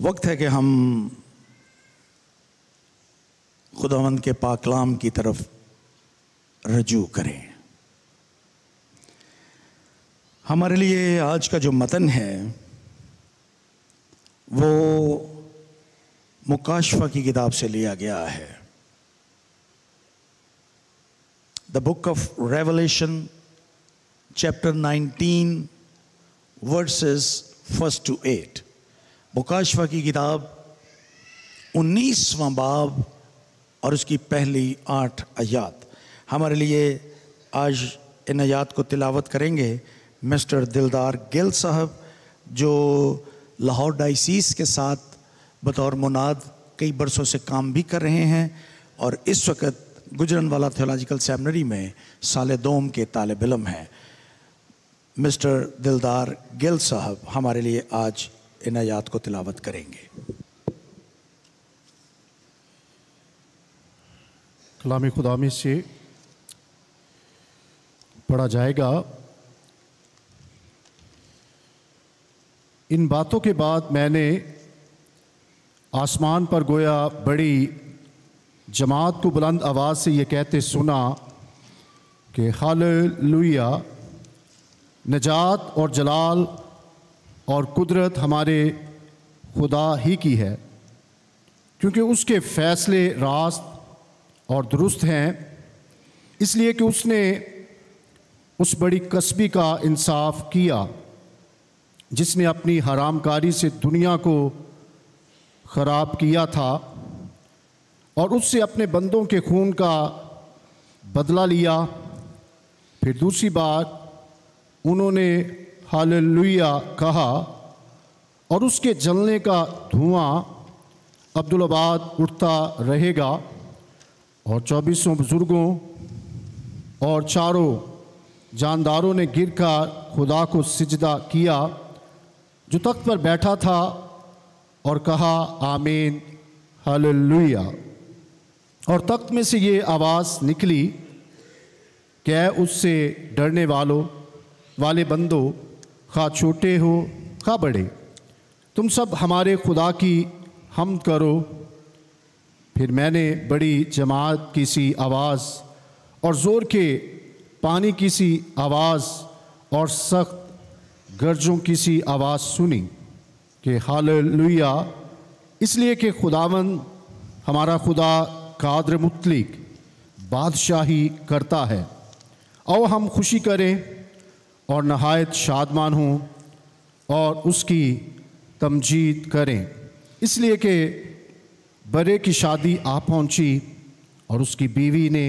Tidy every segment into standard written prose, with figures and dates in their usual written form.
वक्त है कि हम खुदावंद के पाकलाम की तरफ रजू करें। हमारे लिए आज का जो मतन है वो मुकाशफा की किताब से लिया गया है। The book of revelation chapter 19 versus 1 to 8। मुकाशफा की किताब 19वां बाब और उसकी पहली 8 आयात। हमारे लिए आज इन आयात को तिलावत करेंगे मिस्टर दिलदार गिल साहब, जो लाहौर डायसीस के साथ बतौर मुनाद कई बरसों से काम भी कर रहे हैं और इस वक्त गुजरनवाला थियोलॉजिकल सेमिनरी में साल दोम के तालिब इल्म हैं। मिस्टर दिलदार गिल साहब हमारे लिए आज इन आयात को तिलावत करेंगे। कलाम खुदा में से पढ़ा जाएगा। इन बातों के बाद मैंने आसमान पर गोया बड़ी जमात को बुलंद आवाज़ से ये कहते सुना कि हालेलुया, नजात और जलाल और कुदरत हमारे खुदा ही की है, क्योंकि उसके फ़ैसले रास्त और दुरुस्त हैं, इसलिए कि उसने उस बड़ी कसबी का इंसाफ किया जिसने अपनी हरामकारी से दुनिया को ख़राब किया था और उससे अपने बंदों के खून का बदला लिया। फिर दूसरी बार उन्होंने हालेलुया कहा और उसके जलने का धुआं अब्दुल्लाबाद उठता रहेगा और 24 बुजुर्गों और चारों जानदारों ने गिरकर खुदा को सिजदा किया जो तख्त पर बैठा था और कहा आमीन हालेलुया। और तख्त में से ये आवाज़ निकली कि उससे डरने वाले बंदों, खा छोटे हो खा बड़े, तुम सब हमारे खुदा की हमद करो। फिर मैंने बड़ी जमात की सी आवाज़ और ज़ोर के पानी की सी आवाज़ और सख्त गर्जों की सी आवाज़ सुनी कि हालेलुया, इसलिए कि खुदावंद हमारा खुदा कादर मुतलिक बादशाही करता है। आओ हम खुशी करें और नहायत शादमान हों और उसकी तमजीद करें, इसलिए कि बरे की शादी आ पहुंची और उसकी बीवी ने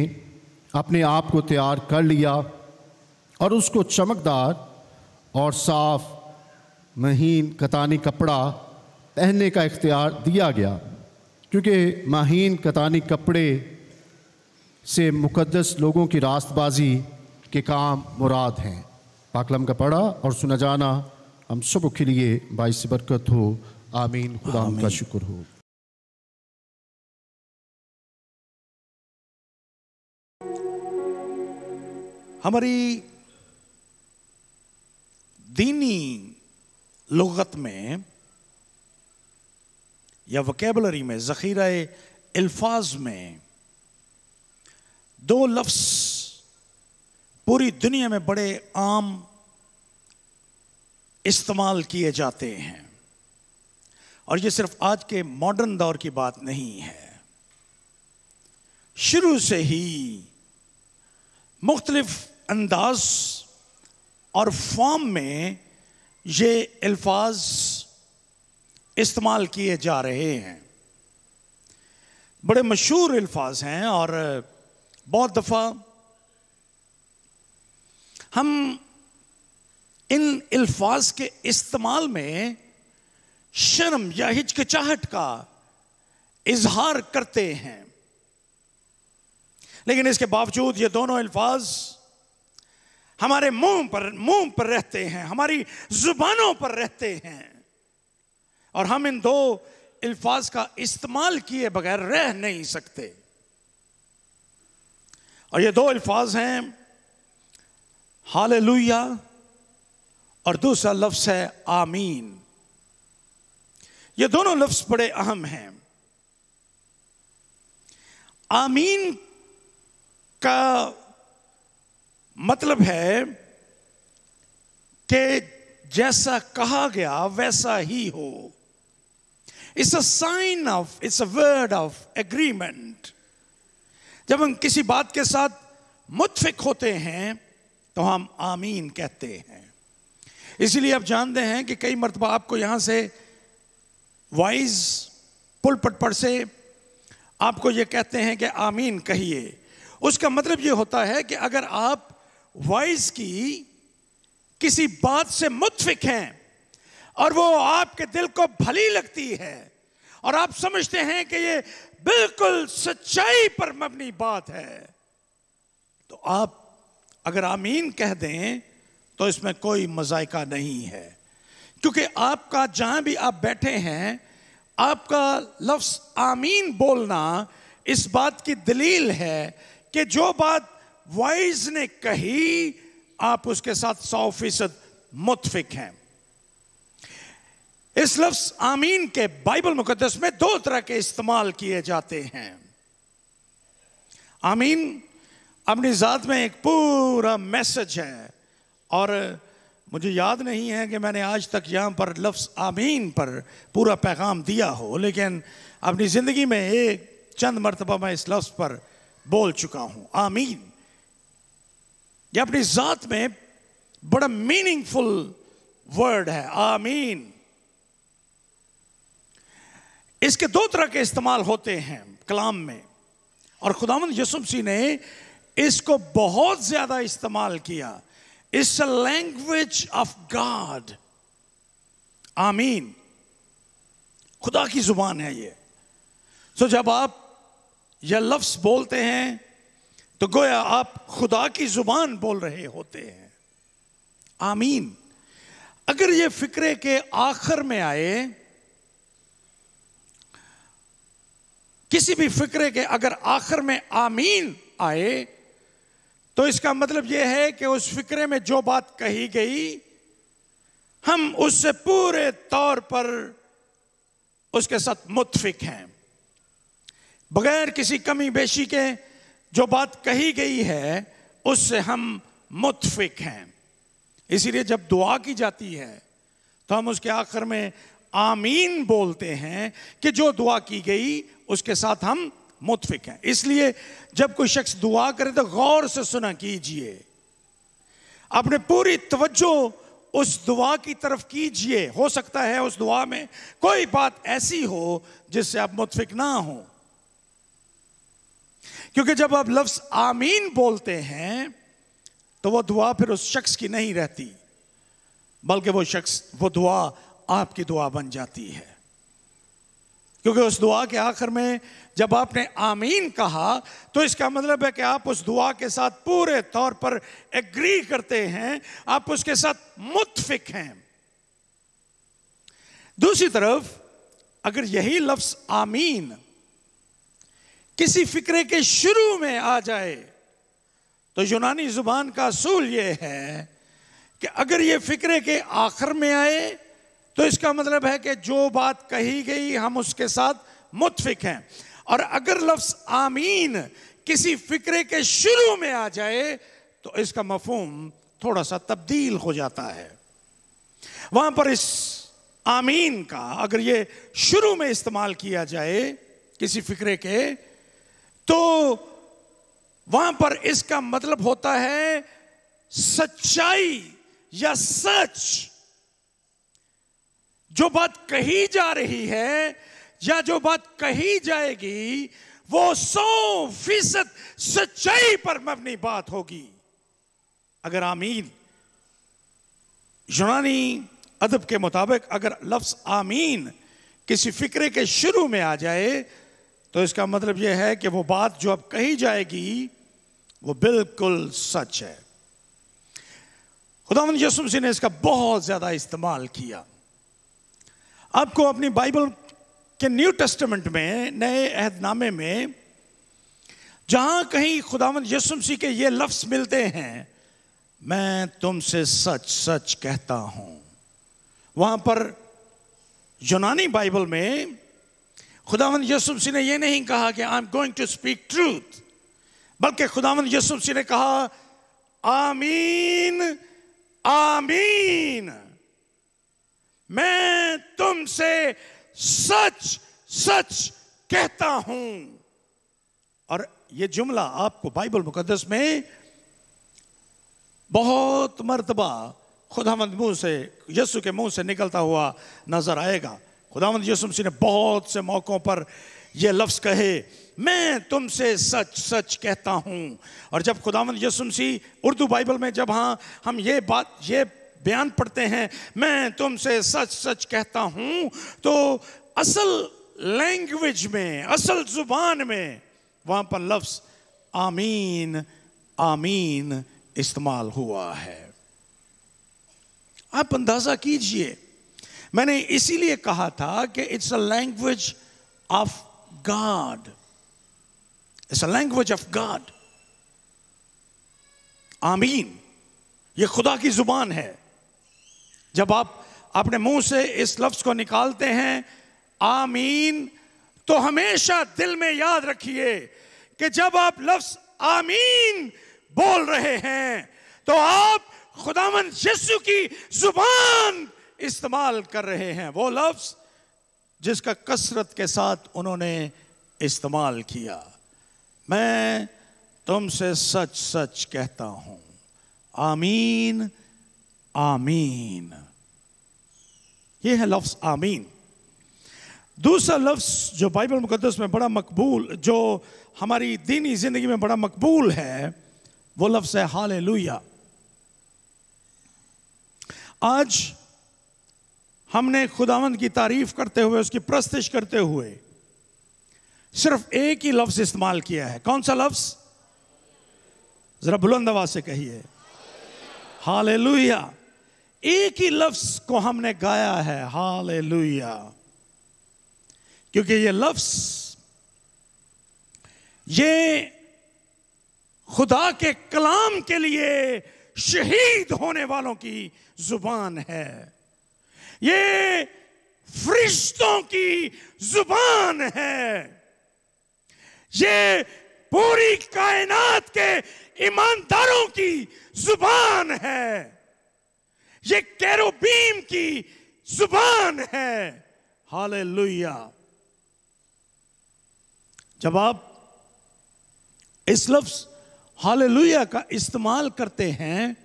अपने आप को तैयार कर लिया और उसको चमकदार और साफ महीन कतानी कपड़ा पहनने का इख्तियार दिया गया, क्योंकि महीन कतानी कपड़े से मुकद्दस लोगों की रास्तबाजी के काम मुराद हैं। पाकलम का पढ़ा और सुना जाना हम सब के लिए बाइस बरकत हो। आमीन। खुदा का शुक्र हो। हमारी दीनी लुगत में या वोकैबुलरी में, ज़ख़ीरा अल्फाज में दो लफ्ज़ पूरी दुनिया में बड़े आम इस्तेमाल किए जाते हैं और ये सिर्फ आज के मॉडर्न दौर की बात नहीं है। शुरू से ही मुख्तलिफ अंदाज और फॉर्म में ये अल्फाज इस्तेमाल किए जा रहे हैं। बड़े मशहूर अल्फाज हैं और बहुत दफ़ा हम इन अल्फाज के इस्तेमाल में शर्म या हिचकिचाहट का इजहार करते हैं, लेकिन इसके बावजूद ये दोनों अल्फाज हमारे मुंह पर रहते हैं, हमारी जुबानों पर रहते हैं और हम इन दो अल्फाज का इस्तेमाल किए बगैर रह नहीं सकते। और ये दो अल्फाज हैं हालेलुया और दूसरा लफ्ज़ है आमीन। ये दोनों लफ्ज बड़े अहम हैं। आमीन का मतलब है कि जैसा कहा गया वैसा ही हो। It's a sign of, it's a word of agreement. जब हम किसी बात के साथ मुत्फिक होते हैं तो हम आमीन कहते हैं। इसीलिए आप जानते हैं कि कई मरतबा आपको यहां से वाइज पुलपट पर से आपको ये कहते हैं कि आमीन कहिए। उसका मतलब ये होता है कि अगर आप वाइज की किसी बात से मुत्फिक हैं और वो आपके दिल को भली लगती है और आप समझते हैं कि ये बिल्कुल सच्चाई पर मबनी बात है, तो आप अगर आमीन कह दें तो इसमें कोई मजायका नहीं है। क्योंकि आपका जहां भी आप बैठे हैं, आपका लफ्ज आमीन बोलना इस बात की दलील है कि जो बात वाइज ने कही आप उसके साथ 100% मुत्फिक हैं। इस लफ्ज आमीन के बाइबल मुकद्दस में 2 तरह के इस्तेमाल किए जाते हैं। आमीन अपनी जात में एक पूरा मैसेज है और मुझे याद नहीं है कि मैंने आज तक यहां पर लफ्ज आमीन पर पूरा पैगाम दिया हो, लेकिन अपनी जिंदगी में एक चंद मरतबा मैं इस लफ्ज पर बोल चुका हूं। आमीन यह अपनी जात में बड़ा मीनिंगफुल वर्ड है। आमीन इसके 2 तरह के इस्तेमाल होते हैं कलाम में और खुदावंद यीशु मसीह ने इसको बहुत ज्यादा इस्तेमाल किया। It's a language of God. आमीन खुदा की जुबान है ये। सो जब आप यह लफ्ज बोलते हैं तो गोया आप खुदा की जुबान बोल रहे होते हैं। आमीन अगर ये फिक्रे के आखिर में आए, किसी भी फिक्रे के अगर आखिर में आमीन आए तो इसका मतलब यह है कि उस फिक्रे में जो बात कही गई हम उससे पूरे तौर पर उसके साथ मुत्फिक हैं, बगैर किसी कमी बेशी के जो बात कही गई है उससे हम मुत्फिक हैं। इसीलिए जब दुआ की जाती है तो हम उसके आखिर में आमीन बोलते हैं कि जो दुआ की गई उसके साथ हम मुत्फिक हैं। इसलिए जब कोई शख्स दुआ करे तो गौर से सुना कीजिए, अपने पूरी तवज्जो उस दुआ की तरफ कीजिए। हो सकता है उस दुआ में कोई बात ऐसी हो जिससे आप मुत्फिक ना हो, क्योंकि जब आप लफ्ज आमीन बोलते हैं तो वो दुआ फिर उस शख्स की नहीं रहती, बल्कि वो दुआ आपकी दुआ बन जाती है। क्योंकि उस दुआ के आखिर में जब आपने आमीन कहा तो इसका मतलब है कि आप उस दुआ के साथ पूरे तौर पर एग्री करते हैं, आप उसके साथ मुत्फिक हैं। दूसरी तरफ अगर यही लफ्ज आमीन किसी फिक्रे के शुरू में आ जाए तो यूनानी जुबान का असूल यह है कि अगर यह फिक्रे के आखिर में आए तो इसका मतलब है कि जो बात कही गई हम उसके साथ मुत्फिक हैं। और अगर लफ्ज आमीन किसी फिक्रे के शुरू में आ जाए तो इसका मफहूम थोड़ा सा तब्दील हो जाता है। वहां पर इस आमीन का अगर ये शुरू में इस्तेमाल किया जाए किसी फिक्रे के, तो वहां पर इसका मतलब होता है सच्चाई या सच। जो बात कही जा रही है या जो बात कही जाएगी वो 100% सच्चाई पर मबनी बात होगी। अगर आमीन यूनानी अदब के मुताबिक अगर लफ्ज आमीन किसी फिक्रे के शुरू में आ जाए तो इसका मतलब यह है कि वो बात जो अब कही जाएगी वो बिल्कुल सच है। खुदावंद यीशु मसीह ने इसका बहुत ज्यादा इस्तेमाल किया। आपको अपनी बाइबल के न्यू टेस्टामेंट में, नए अहदनामे में, जहां कहीं खुदावंद यीशु मसीह के ये लफ्ज मिलते हैं, मैं तुमसे सच सच कहता हूं, वहां पर यूनानी बाइबल में खुदावंद यीशु मसीह ने यह नहीं कहा कि I am going to speak truth, बल्कि खुदावंद यीशु मसीह ने कहा आमीन आमीन, मैं तुमसे सच सच कहता हूं। और यह जुमला आपको बाइबल मुकद्दस में बहुत मर्तबा खुदावंद मुंह से, यीशु के मुंह से निकलता हुआ नजर आएगा। खुदावंद यीशु मसीह ने बहुत से मौकों पर यह लफ्ज कहे, मैं तुमसे सच सच कहता हूं। और जब खुदावंद यीशु मसीह उर्दू बाइबल में जब हम ये बयान पढ़ते हैं, मैं तुमसे सच सच कहता हूं, तो असल लैंग्वेज में, असल जुबान में वहां पर लफ्ज आमीन आमीन इस्तेमाल हुआ है। आप अंदाजा कीजिए, मैंने इसीलिए कहा था कि it's a language of God, it's a language of God. आमीन ये खुदा की जुबान है। जब आप अपने मुंह से इस लफ्ज को निकालते हैं आमीन, तो हमेशा दिल में याद रखिए कि जब आप लफ्ज आमीन बोल रहे हैं तो आप खुदावंद यीशु की जुबान इस्तेमाल कर रहे हैं, वो लफ्ज जिसका कसरत के साथ उन्होंने इस्तेमाल किया। मैं तुमसे सच सच कहता हूं, आमीन आमीन, यह है लफ्ज आमीन। दूसरा लफ्ज जो बाइबल मुकद्दस में बड़ा मकबूल, जो हमारी दीनी जिंदगी में बड़ा मकबूल है, वो लफ्ज है हालेलुया। आज हमने खुदावंद की तारीफ करते हुए, उसकी प्रस्तिश करते हुए सिर्फ एक ही लफ्ज इस्तेमाल किया है। कौन सा लफ्ज? जरा बुलंद आवाज से कहिए, हालेलुया। एक ही लफ्ज को हमने गाया है, हालेलुया, क्योंकि ये लफ्ज ये खुदा के कलाम के लिए शहीद होने वालों की जुबान है, ये फरिश्तों की जुबान है, ये पूरी कायनात के ईमानदारों की जुबान है, ये केरुबीम की जुबान है। हालेलुया। जब आप इस लफ्ज हालेलुया का इस्तेमाल करते हैं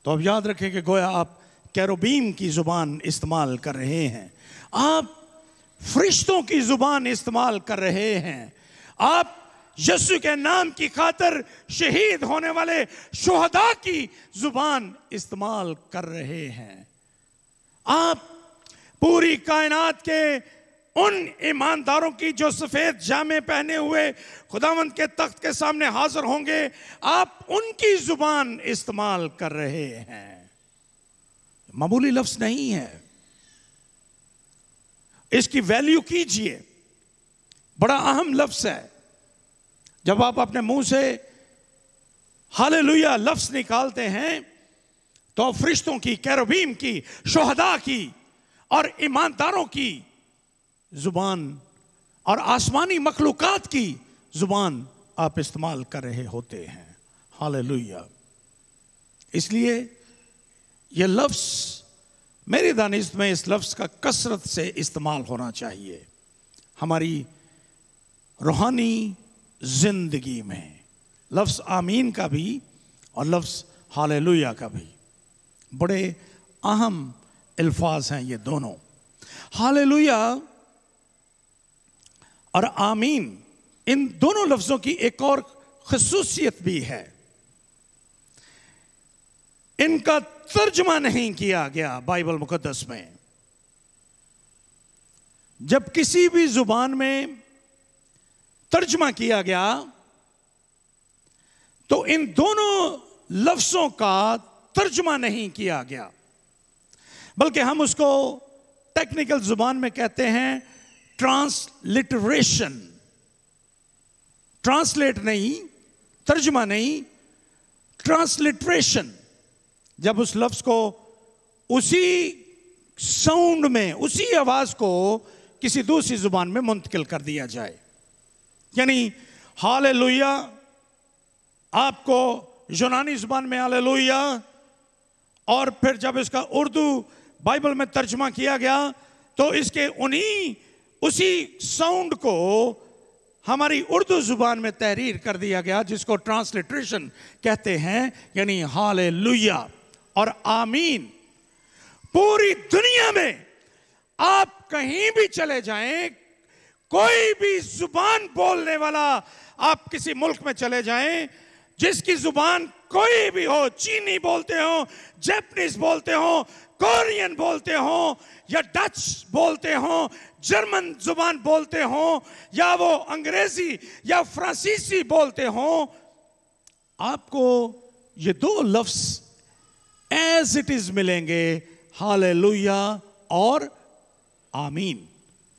तो अब याद रखें कि गोया आप केरुबीम की जुबान इस्तेमाल कर रहे हैं, आप फरिश्तों की जुबान इस्तेमाल कर रहे हैं, आप यीशु के नाम की खातिर शहीद होने वाले शुहदा की जुबान इस्तेमाल कर रहे हैं। आप पूरी कायनात के उन ईमानदारों की जो सफेद जामे पहने हुए खुदावंद के तख्त के सामने हाजिर होंगे, आप उनकी जुबान इस्तेमाल कर रहे हैं। मामूली लफ्ज नहीं है, इसकी वैल्यू कीजिए, बड़ा अहम लफ्ज है। जब आप अपने मुंह से हालेलुया लफ्ज निकालते हैं तो फरिश्तों की, केरुबीम की, शुहदा की और ईमानदारों की जुबान और आसमानी मखलूकात की जुबान आप इस्तेमाल कर रहे होते हैं। हालेलुया। इसलिए यह लफ्ज मेरी दानिश में इस लफ्ज का कसरत से इस्तेमाल होना चाहिए हमारी रूहानी जिंदगी में। लफ्ज आमीन का भी और लफ्ज हालेलुया का भी बड़े अहम अल्फाज हैं ये दोनों। हालेलुया और आमीन, इन दोनों लफ्जों की एक और खसूसियत भी है, इनका तर्जुमा नहीं किया गया बाइबल मुकद्दस में। जब किसी भी जुबान में तर्जुमा किया गया तो इन दोनों लफ्जों का तर्जुमा नहीं किया गया, बल्कि हम उसको टेक्निकल जुबान में कहते हैं ट्रांसलिटरेशन। ट्रांसलेट नहीं, तर्जुमा नहीं, ट्रांसलिटरेशन। जब उस लफ्ज को उसी साउंड में, उसी आवाज को किसी दूसरी जुबान में मुंतकिल कर दिया जाए। यानी हालेलुया आपको यूनानी जुबान में हालेलुया, और फिर जब इसका उर्दू बाइबल में तर्जुमा किया गया तो इसके उसी साउंड को हमारी उर्दू जुबान में तहरीर कर दिया गया, जिसको ट्रांसलिट्रेशन कहते हैं, यानी हालेलुया और आमीन। पूरी दुनिया में आप कहीं भी चले जाएं, कोई भी जुबान बोलने वाला, आप किसी मुल्क में चले जाएं, जिसकी जुबान कोई भी हो, चीनी बोलते हो, जापानीज बोलते हो, कोरियन बोलते हो, या डच बोलते हो, जर्मन जुबान बोलते हो, या वो अंग्रेजी या फ्रांसीसी बोलते हो, आपको ये दो लफ्ज एज इट इज मिलेंगे, हालेलुया और आमीन।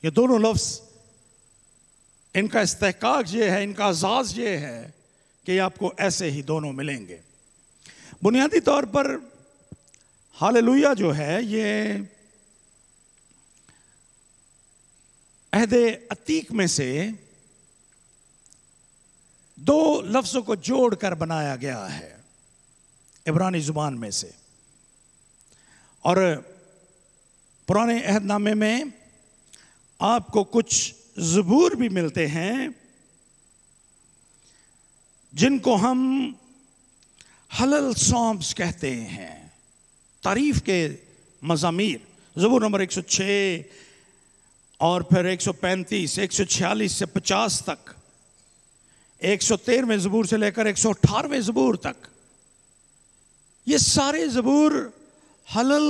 ये दोनों लफ्ज, इनका इस्तेहकाक ये है, इनका एजाज ये है कि आपको ऐसे ही दोनों मिलेंगे। बुनियादी तौर पर हालेलुया जो है ये अहदे अतीक में से दो लफ्जों को जोड़कर बनाया गया है, इब्रानी जुबान में से। और पुराने अहदनामे में आपको कुछ ज़बूर भी मिलते हैं जिनको हम हलल सॉम्स कहते हैं, तारीफ के मज़ामीर। ज़बूर नंबर 106 और फिर 135, 146 से 50 तक, 113वें ज़बूर से लेकर 118वें ज़बूर तक, ये सारे ज़बूर हलल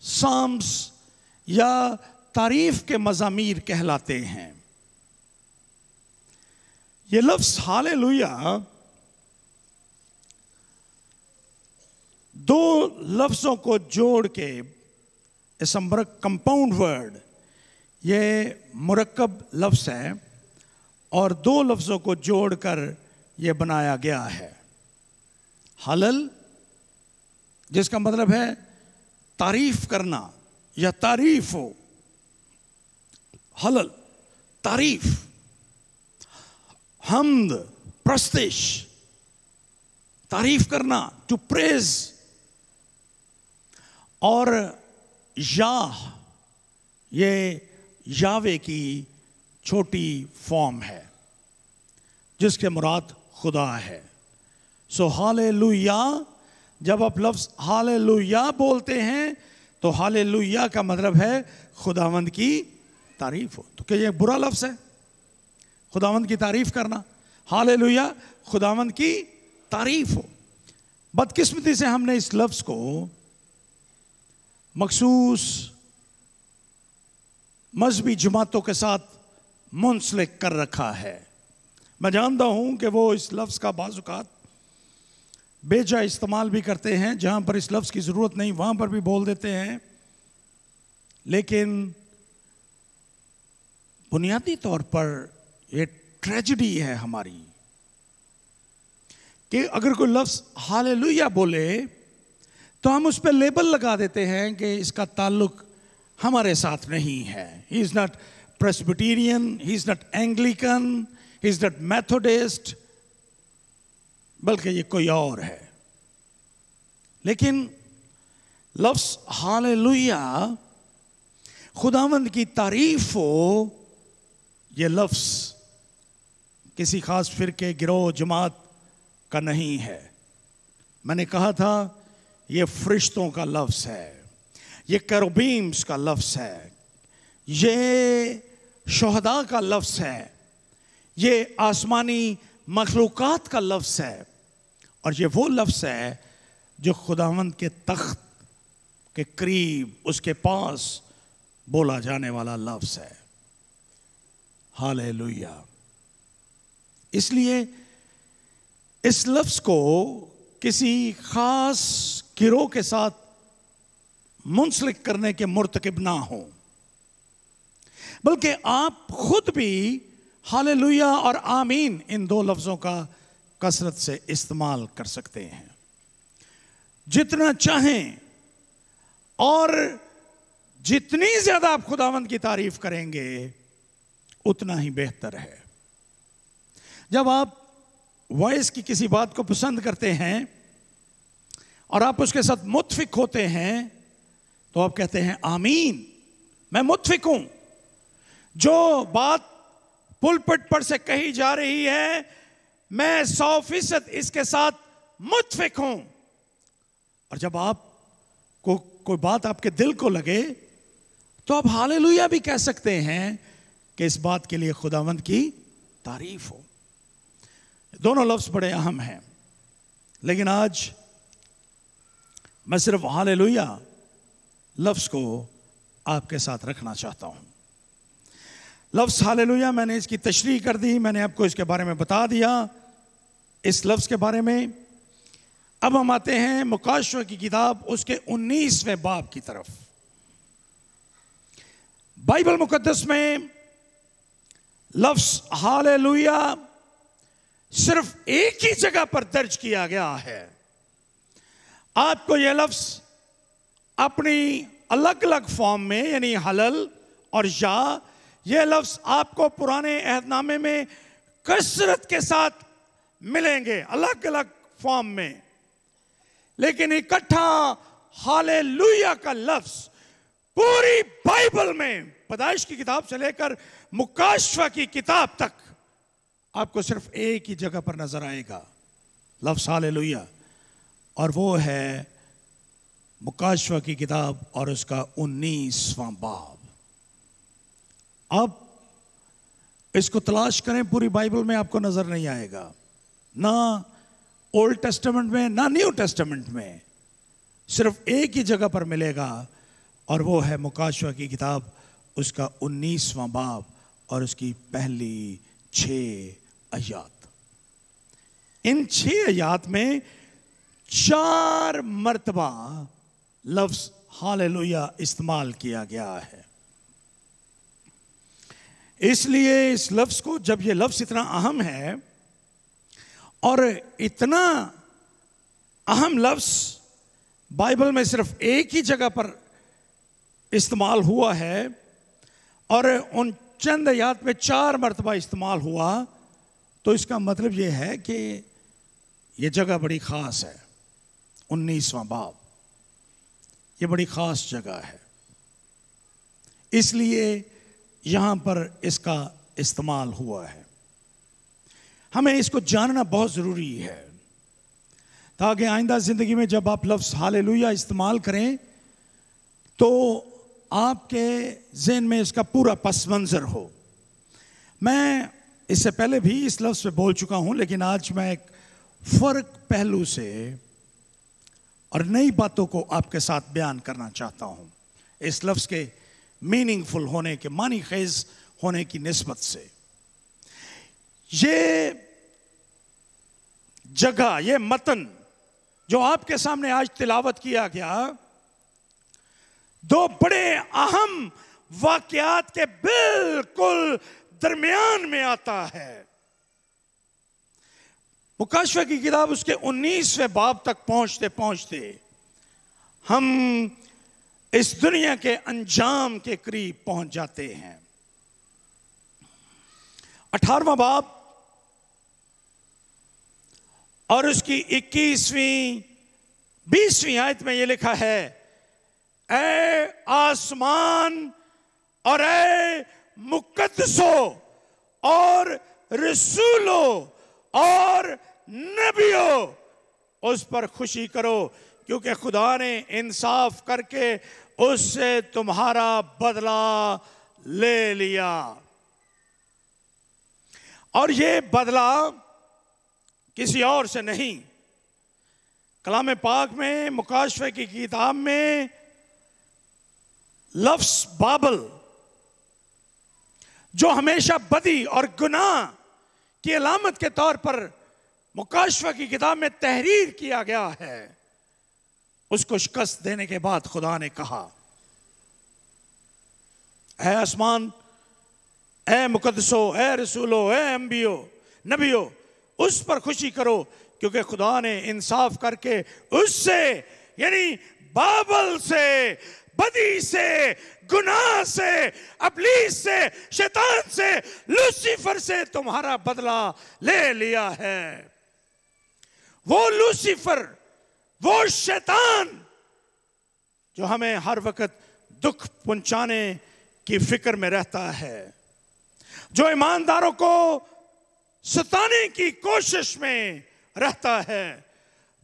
साम्स या तारीफ के मज़ामीर कहलाते हैं। ये लफ्ज़ हालेलुया दो लफ्ज़ों को जोड़ के, इस कंपाउंड वर्ड, ये मुरक्कब लफ्ज़ है और दो लफ्ज़ों को जोड़कर ये बनाया गया है। हलल, जिसका मतलब है तारीफ करना या तारीफ हो, हलल तारीफ, हम्द प्रस्तिश, तारीफ करना, टू प्रेज। और याह, ये यावे की छोटी फॉर्म है जिसके मुराद खुदा है। सो हालेलुया, जब आप लफ्ज़ हालेलुया बोलते हैं तो हालेलुया का मतलब है खुदावंद की तारीफ हो। तो क्या ये बुरा लफ्ज़ है खुदावंद की तारीफ करना? हालेलुया खुदावंद की तारीफ हो। बदकिस्मती से हमने इस लफ्ज़ को मखसूस मजहबी जमातों के साथ मुंसलिक कर रखा है। मैं जानता हूं कि वो इस लफ्ज़ का बाज़-औक़ात बेजा इस्तेमाल भी करते हैं, जहां पर इस लफ्ज़ की ज़रूरत नहीं वहां पर भी बोल देते हैं। लेकिन बुनियादी तौर पर ये ट्रेजेडी है हमारी कि अगर कोई लफ्ज़ हालेलुया बोले तो हम उस पर लेबल लगा देते हैं कि इसका ताल्लुक हमारे साथ नहीं है। He is not Presbyterian, he is not Anglican, he is not Methodist, बल्कि ये कोई और है। लेकिन लफ्ज़ हालेलुया खुदावंद की तारीफ हो, ये लफ्ज़ किसी खास फिरके, गिरोह, जमात का नहीं है। मैंने कहा था ये फरिश्तों का लफ्ज़ है, ये केरुबीम्स का लफ्ज़ है, ये शुहदा का लफ्ज़ है, ये आसमानी मखलूक़ात का लफ्ज़ है, और ये वो लफ्ज़ है जो खुदावंद के तख्त के करीब, उसके पास बोला जाने वाला लफ्ज़ है, हालेलुया। इसलिए इस लफ्ज़ को किसी खास गिरोह के साथ मुंसलिक करने के मुर्तकिब ना हो, बल्कि आप खुद भी हालेलुया और आमीन, इन दो लफ्ज़ों का कसरत से इस्तेमाल कर सकते हैं जितना चाहें। और जितनी ज्यादा आप खुदावंद की तारीफ करेंगे उतना ही बेहतर है। जब आप वॉइस की किसी बात को पसंद करते हैं और आप उसके साथ मुत्फिक होते हैं तो आप कहते हैं आमीन, मैं मुत्फिक हूं। जो बात पुलपिट पर से कही जा रही है मैं 100% इसके साथ मुत्फिक हूं। और जब आपको कोई बात आपके दिल को लगे तो आप हालेलुया भी कह सकते हैं कि इस बात के लिए खुदावंद की तारीफ हो। दोनों लफ्ज बड़े अहम हैं, लेकिन आज मैं सिर्फ हालेलुया लफ्ज को आपके साथ रखना चाहता हूं। लफ्ज हालेलुया, मैंने इसकी तशरीह कर दी, मैंने आपको इसके बारे में बता दिया इस लफ्ज के बारे में। अब हम आते हैं मुकाशवा की किताब उसके 19वें बाब की तरफ। बाइबल मुकद्दस में लफ्ज हालेलुया सिर्फ एक ही जगह पर दर्ज किया गया है। आपको यह लफ्ज अपनी अलग अलग फॉर्म में यानी हलल और या, यह लफ्ज आपको पुराने अहदनामे में कसरत के साथ मिलेंगे अलग अलग फॉर्म में, लेकिन इकट्ठा हालेलुया का लफ्ज पूरी बाइबल में पैदाइश की किताब से लेकर मुकाशवा की किताब तक आपको सिर्फ एक ही जगह पर नजर आएगा लफ्ज हालेलुया, और वो है मुकाशवा की किताब और उसका 19वां बाब। अब इसको तलाश करें पूरी बाइबल में, आपको नजर नहीं आएगा, ना ओल्ड टेस्टामेंट में ना न्यू टेस्टामेंट में, सिर्फ एक ही जगह पर मिलेगा और वो है मुकाशवा की किताब उसका 19वां बाब और उसकी पहली 6 आयत। इन 6 आयत में 4 मर्तबा लफ्ज हालेलुया इस्तेमाल किया गया है। इसलिए इस लफ्ज को, जब ये लफ्ज इतना अहम है और इतना अहम लफ्ज बाइबल में सिर्फ एक ही जगह पर इस्तेमाल हुआ है और उन चंद आयत में 4 मर्तबा इस्तेमाल हुआ, तो इसका मतलब यह है कि यह जगह बड़ी खास है। 19वां बाब ये बड़ी खास जगह है, इसलिए यहां पर इसका इस्तेमाल हुआ है। हमें इसको जानना बहुत जरूरी है ताकि आइंदा जिंदगी में जब आप लफ्ज हालेलुया इस्तेमाल करें तो आपके ज़हन में इसका पूरा पस मंजर हो। मैं इससे पहले भी इस लफ्ज पे बोल चुका हूं, लेकिन आज मैं एक फर्क पहलू से और नई बातों को आपके साथ बयान करना चाहता हूं इस लफ्ज के मीनिंगफुल होने के, मानी खेज होने की निस्बत से। ये जगह, ये मतन जो आपके सामने आज तिलावत किया गया, 2 बड़े अहम वाकयात के बिल्कुल दरमियान में आता है। मुकाशवा की किताब उसके 19वें बाब तक पहुंचते पहुंचते हम इस दुनिया के अंजाम के करीब पहुंच जाते हैं। 18वां बाब और उसकी 21वीं 20वीं आयत में यह लिखा है, ऐ आसमान और ऐ मुकद्दसों और रसूलों और नबियों, उस पर खुशी करो क्योंकि खुदा ने इंसाफ करके उससे तुम्हारा बदला ले लिया। और ये बदला किसी और से नहीं, कलाम पाक में मुकाशवे की किताब में लफ्ज बाबल जो हमेशा बदी और गुनाह की अलामत के तौर पर मुकाशवा की किताब में तहरीर किया गया है, उसको शिकस्त देने के बाद खुदा ने कहा, ऐ आसमान, ऐ मुकद्दसों, ऐ रसूलों, ऐ अंबियों, नबियों, उस पर खुशी करो क्योंकि खुदा ने इंसाफ करके उससे यानी बाबल से बदी से, गुनाह से, इब्लीस से, शैतान से, लूसीफर से तुम्हारा बदला ले लिया है। वो लूसीफर, वो शैतान जो हमें हर वक्त दुख पहुंचाने की फिक्र में रहता है, जो ईमानदारों को सताने की कोशिश में रहता है,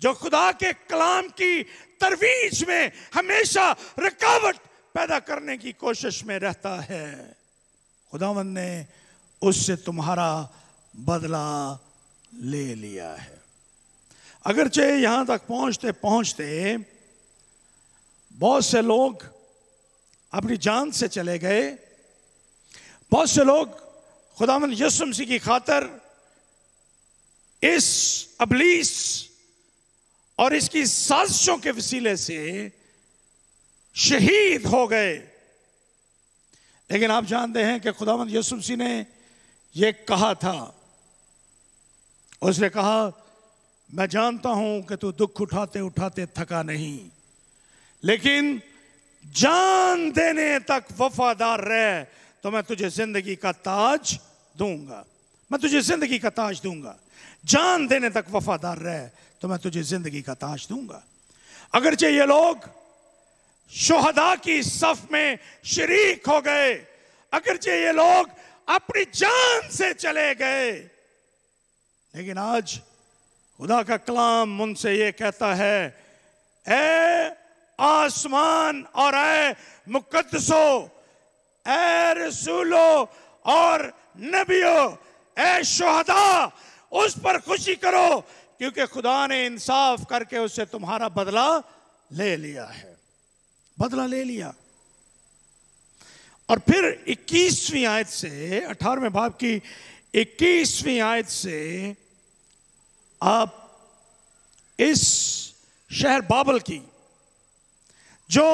जो खुदा के कलाम की तरवीज में हमेशा रुकावट पैदा करने की कोशिश में रहता है, खुदावंद ने उससे तुम्हारा बदला ले लिया है। अगरचे यहां तक पहुंचते पहुंचते बहुत से लोग अपनी जान से चले गए, बहुत से लोग खुदावंद यीशु मसीह की खातिर इस इब्लीस और इसकी साजिशों के वसीले से शहीद हो गए। लेकिन आप जानते हैं कि खुदावंद यीशु मसीह ने यह कहा था, उसने कहा मैं जानता हूं कि तू दुख उठाते उठाते थका नहीं, लेकिन जान देने तक वफादार रह तो मैं तुझे जिंदगी का ताज दूंगा। मैं तुझे जिंदगी का ताज दूंगा। जान देने तक वफादार रह तो मैं तुझे जिंदगी का ताज दूंगा। अगरचे ये लोग शुहदा की सफ में शरीक हो गए, अगरचे ये लोग अपनी जान से चले गए, लेकिन आज खुदा का कलाम उनसे ये कहता है, ए आसमान और ए मुकद्दसो, ए रसूलो और नबियो, ए शुहदा, उस पर खुशी करो क्योंकि खुदा ने इंसाफ करके उससे तुम्हारा बदला ले लिया है। बदला ले लिया। और फिर 21वीं आयत से, 18वें बाब की 21वीं आयत से आप इस शहर बाबल की, जो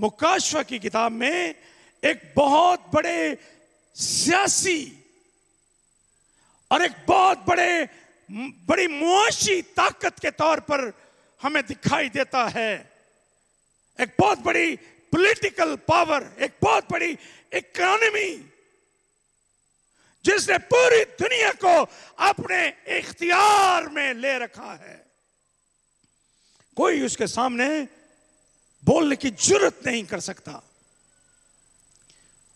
मुकाशवा की किताब में एक बहुत बड़े सियासी और एक बहुत बड़ी मुआशी ताकत के तौर पर हमें दिखाई देता है, एक बहुत बड़ी पॉलिटिकल पावर, एक बहुत बड़ी इकोनॉमी जिसने पूरी दुनिया को अपने इख्तियार में ले रखा है। कोई उसके सामने बोलने की जुर्रत नहीं कर सकता।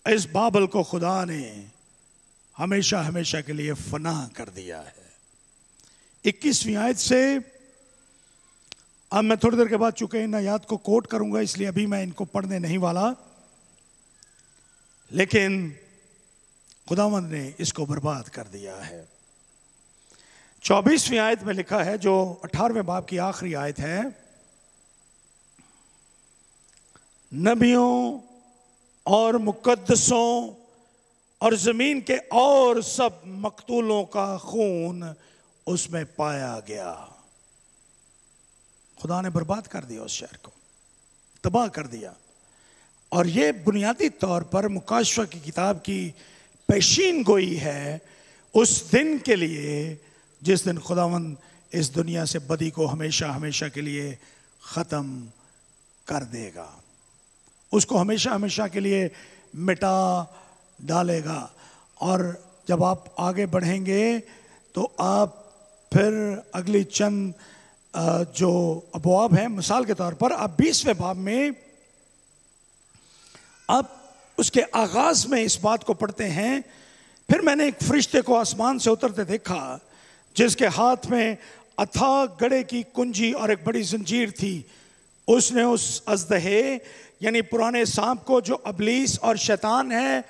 इस बाबल को खुदा ने हमेशा हमेशा के लिए फना कर दिया है। 21वीं आयत से, अब मैं थोड़ी देर के बाद चूंकि इन आयत को कोट करूंगा इसलिए अभी मैं इनको पढ़ने नहीं वाला, लेकिन खुदावंद ने इसको बर्बाद कर दिया है। 24वीं आयत में लिखा है, जो 18वें बाब की आखिरी आयत है, नबियों और मुकद्दसों और जमीन के और सब मकतूलों का खून उसमें पाया गया। खुदा ने बर्बाद कर दिया उस शहर को, तबाह कर दिया। और ये बुनियादी तौर पर मुकाशवा की किताब की पेशीन गोई है उस दिन के लिए जिस दिन खुदावंद इस दुनिया से बदी को हमेशा हमेशा के लिए ख़त्म कर देगा, उसको हमेशा हमेशा के लिए मिटा डालेगा। और जब आप आगे बढ़ेंगे तो आप फिर अगली चंद जो अबवाब हैं, मिसाल के तौर पर आप 20वें बाब में आप उसके आगाज में इस बात को पढ़ते हैं, फिर मैंने एक फरिश्ते को आसमान से उतरते देखा जिसके हाथ में अथाह गड़े की कुंजी और एक बड़ी जंजीर थी। उसने उस अजदहे यानी पुराने सांप को, जो इब्लीस और शैतान है,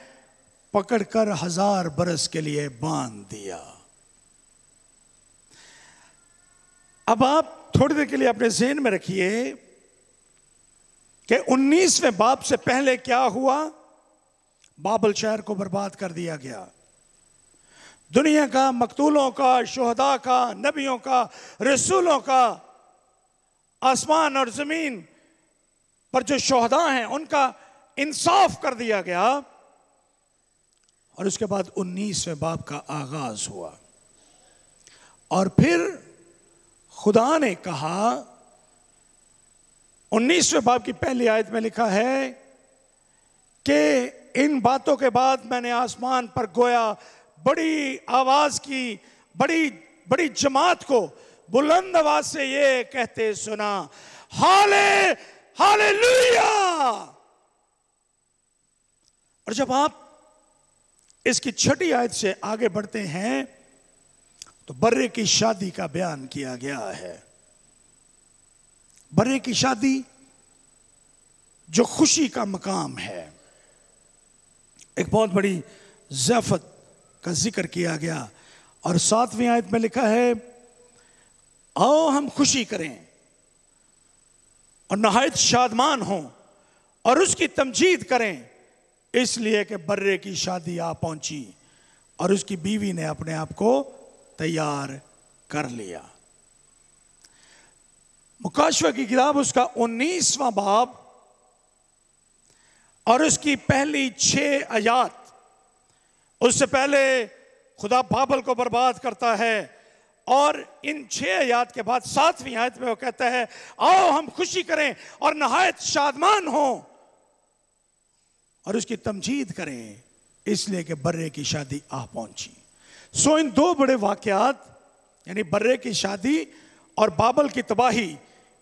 पकड़कर 1000 बरस के लिए बांध दिया। अब आप थोड़ी देर के लिए अपने ज़हन में रखिए कि 19वें बाब से पहले क्या हुआ। बाबल शहर को बर्बाद कर दिया गया। दुनिया का, मकतूलों का, शुहदा का, नबियों का, रसूलों का, आसमान और जमीन पर जो शुहदा हैं उनका इंसाफ कर दिया गया। और उसके बाद 19वें बाब का आगाज हुआ। और फिर खुदा ने कहा 19वें बाब की पहली आयत में लिखा है कि इन बातों के बाद मैंने आसमान पर गोया बड़ी आवाज की, बड़ी बड़ी जमात को बुलंद आवाज से ये कहते सुना, हालेलुया। और जब आप इसकी छठी आयत से आगे बढ़ते हैं तो बर्रे की शादी का बयान किया गया है। बर्रे की शादी जो खुशी का मकाम है, एक बहुत बड़ी ज़ियाफत का जिक्र किया गया। और 7वीं आयत में लिखा है, आओ हम खुशी करें और नहायत शादमान हों और उसकी तमजीद करें, इसलिए कि बर्रे की शादी आ पहुंची और उसकी बीवी ने अपने आप को तैयार कर लिया। मुकाशवा की किताब उसका 19वां बाब और उसकी पहली 6 आयत। उससे पहले खुदा बाबल को बर्बाद करता है और इन 6 आयत के बाद 7वीं आयत में वो कहता है, आओ हम खुशी करें और नहायत शादमान हों और उसकी तमजीद करें, इसलिए कि बर्रे की शादी आ पहुंची। सो इन 2 बड़े वाकयात यानी बर्रे की शादी और बाबल की तबाही,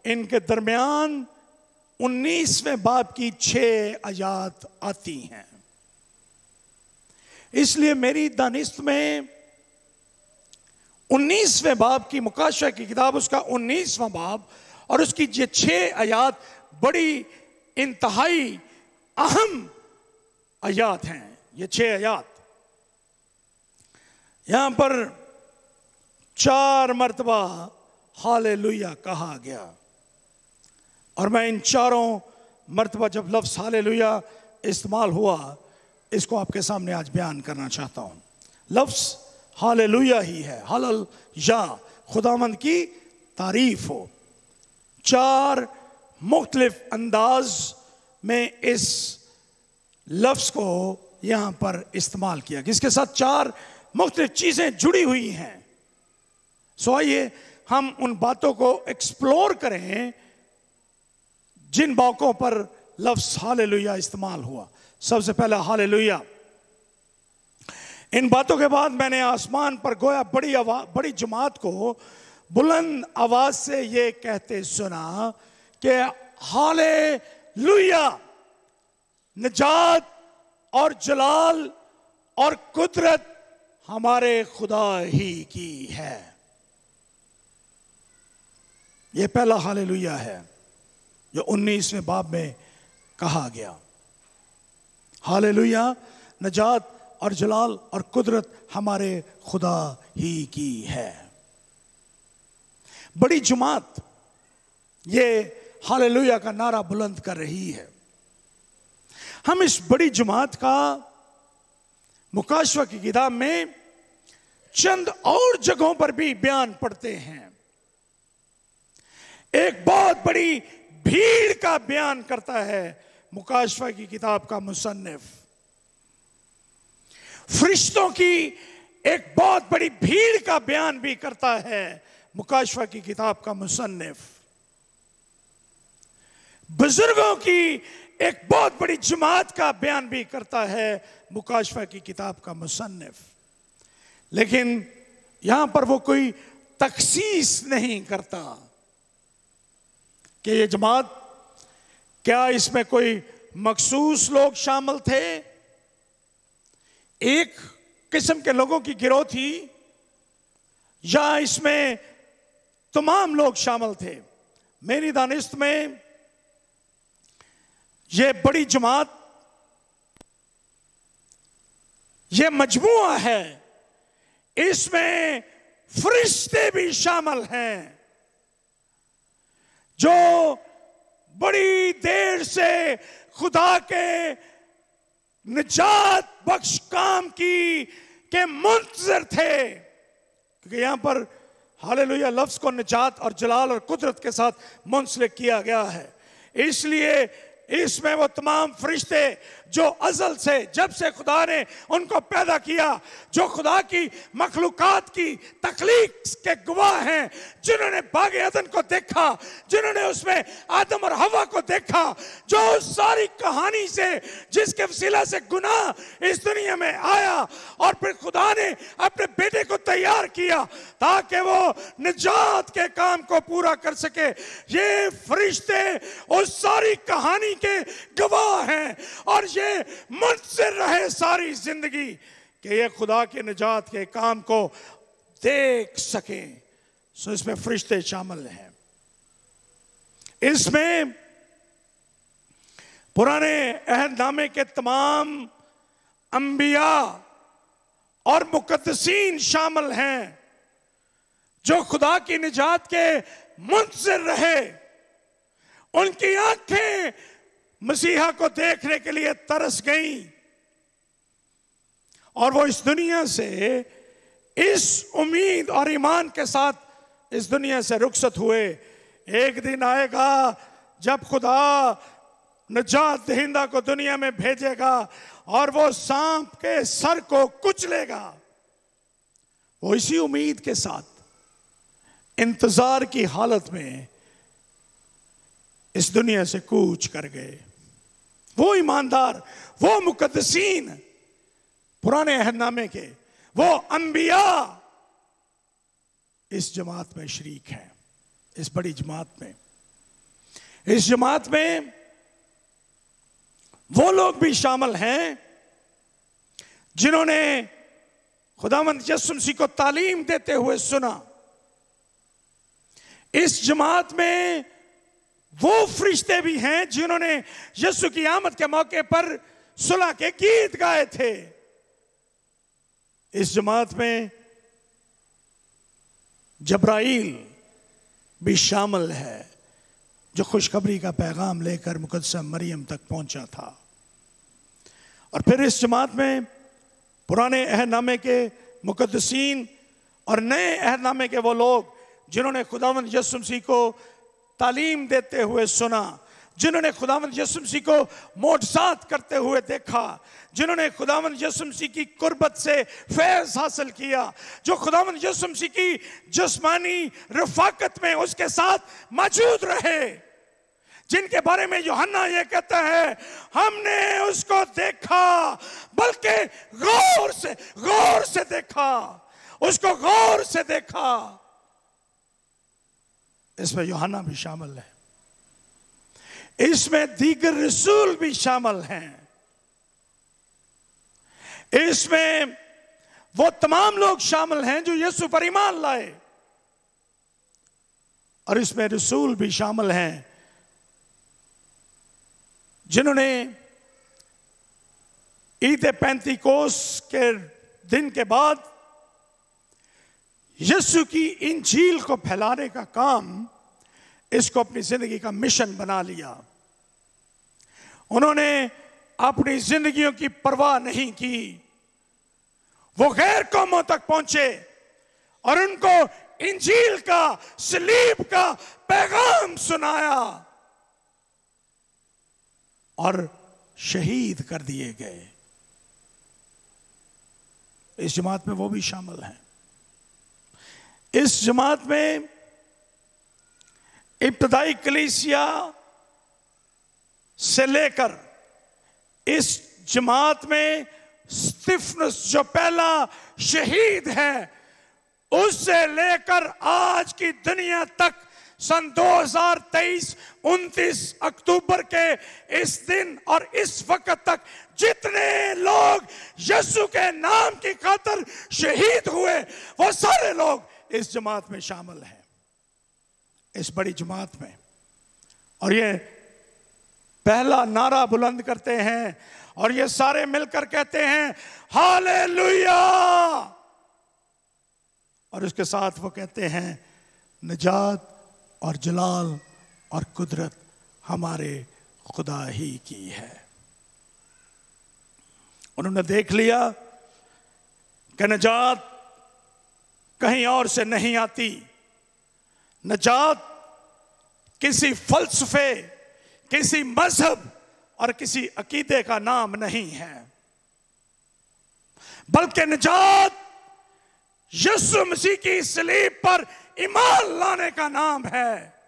इनके दरमियान 19वें बाब की 6 आयत आती हैं। इसलिए मेरी दानिस्त में 19वें बाब की, मुकाशवा की किताब उसका 19वां बाब और उसकी ये 6 आयत बड़ी इंतहाई अहम आयत हैं। ये 6 आयत यहां पर 4 मर्तबा हालेलुया कहा गया और मैं इन 4 मर्तबा जब लफ्ज हालेलुया इस्तेमाल हुआ, इसको आपके सामने आज बयान करना चाहता हूं। लफ्ज हालेलुया ही है, हलल या खुदावंद की तारीफ हो। 4 मुख्तलिफ अंदाज में इस लफ्ज को यहां पर इस्तेमाल किया, जिसके साथ 4 मुख्तलिफ चीजें जुड़ी हुई हैं। सो आइए हम उन बातों को एक्सप्लोर करें जिन मौकों पर लफ्ज हालेलुया इस्तेमाल हुआ। सबसे पहला हालेलुया। इन बातों के बाद मैंने आसमान पर गोया बड़ी जमात को बुलंद आवाज से ये कहते सुना कि हालेलुया, निजात और जलाल और कुदरत हमारे खुदा ही की है। यह पहला हालेलुया है जो 19वें बाब में कहा गया। हालेलुया, निजात और जलाल और कुदरत हमारे खुदा ही की है। बड़ी जमात ये हालेलुया का नारा बुलंद कर रही है। हम इस बड़ी जमात का मुकाशवा की किताब में चंद और जगहों पर भी बयान पढ़ते हैं। एक बहुत बड़ी भीड़ का बयान करता है मुकाशवा की किताब का मुसन्निफ। फरिश्तों की एक बहुत बड़ी भीड़ का बयान भी करता है मुकाशवा की किताब का मुसन्निफ। बुजुर्गों की एक बहुत बड़ी जमात का बयान भी करता है मुकाशवा की किताब का मुसन्निफ। लेकिन यहां पर वो कोई तखसीस नहीं करता कि ये जमात, क्या इसमें कोई मखसूस लोग शामिल थे, एक किस्म के लोगों की गिरोह थी, या इसमें तमाम लोग शामिल थे। मेरी दानिस्त में ये बड़ी जमात, ये मजमुआ है, इसमें फरिश्ते भी शामिल हैं जो बड़ी देर से खुदा के निजात बख्श काम की के मुंतजर थे। क्योंकि यहां पर हालेलुया लफ्ज को निजात और जलाल और कुदरत के साथ मुंसलिक किया गया है, इसलिए इसमें वो तमाम फरिश्ते जो अज़ल से, जब से खुदा ने उनको पैदा किया, जो खुदा की मखलूकात की तख्लीक के गवाह हैं, जिन्होंने बाग अदन को देखा, जिन्होंने उसमें आदम और हवा को देखा, जो उस सारी कहानी से जिसके वसीला से गुनाह इस दुनिया में आया और फिर खुदा ने अपने बेटे को तैयार किया ताकि वो निजात के काम को पूरा कर सके। ये फरिश्ते उस सारी कहानी के गवाह हैं और ये मुंतज़िर रहे सारी जिंदगी कि ये खुदा के निजात के काम को देख सकें। सो इसमें फरिश्ते शामिल हैं। इसमें पुराने अहदनामे के तमाम अंबिया और मुकद्दसीन शामिल हैं जो खुदा की निजात के मुंतज़िर रहे। उनकी आंखें मसीहा को देखने के लिए तरस गईं और वो इस दुनिया से इस उम्मीद और ईमान के साथ इस दुनिया से रुखसत हुए। एक दिन आएगा जब खुदा निजात दहिंदा को दुनिया में भेजेगा और वो सांप के सर को कुचलेगा। वो इसी उम्मीद के साथ इंतजार की हालत में इस दुनिया से कूच कर गए। वो ईमानदार, वो मुकद्दसीन, पुराने अहदनामे के वो अंबिया इस जमात में शरीक हैं, इस बड़ी जमात में। इस जमात में वो लोग भी शामिल हैं जिन्होंने खुदावंद यीशु मसीह को तालीम देते हुए सुना। इस जमात में वो फरिश्ते भी हैं जिन्होंने यीशु की आमद के मौके पर सुलह के गीत गाए थे। इस जमात में जब्राइल भी शामिल है जो खुशखबरी का पैगाम लेकर मुकद्दसा मरियम तक पहुंचा था। और फिर इस जमात में पुराने अहदनामे के मुकद्दसीन और नए अहदनामे के वो लोग जिन्होंने खुदावंद यीशु मसीह को तालीम देते हुए सुना, जिन्होंने खुदावंद यीशु मसीह को मोजज़ात करते हुए देखा, जिन्होंने खुदावंद यीशु मसीह की कुर्बत से फैज़ हासिल किया, जो खुदावंद यीशु मसीह की जिस्मानी रफ़ाकत में उसके साथ मौजूद रहे, जिनके बारे में यूहन्ना ये कहता है हमने उसको देखा, बल्कि गौर से देखा, उसको गौर से देखा। इसमें यूहन्ना भी शामिल है, इसमें दीगर रसूल भी शामिल हैं, इसमें वो तमाम लोग शामिल हैं जो यीशु पर ईमान लाए, और इसमें रसूल भी शामिल हैं जिन्होंने ईद पेंतीकोस के दिन के बाद यीशु की इंजील को फैलाने का काम इसको अपनी जिंदगी का मिशन बना लिया। उन्होंने अपनी जिंदगियों की परवाह नहीं की, वो गैर कौमों तक पहुंचे और उनको इंजील का, सलीब का पैगाम सुनाया और शहीद कर दिए गए। इस जमात में वो भी शामिल हैं। इस जमात में इब्तदाई कलीसिया से लेकर इस जमात में स्तिफनुस जो पहला शहीद है, उससे लेकर आज की दुनिया तक सन 2023 29 अक्टूबर के इस दिन और इस वक्त तक जितने लोग यीशु के नाम की खातिर शहीद हुए, वो सारे लोग इस जमात में शामिल हैं, इस बड़ी जमात में। और ये पहला नारा बुलंद करते हैं और ये सारे मिलकर कहते हैं हालेलुया, और उसके साथ वो कहते हैं निजात और जलाल और कुदरत हमारे खुदा ही की है। उन्होंने देख लिया कि निजात कहीं और से नहीं आती, निजात किसी फलसफे, किसी मजहब और किसी अकीदे का नाम नहीं है, बल्कि निजात यीशु मसीह की सलीब पर ईमान लाने का नाम है।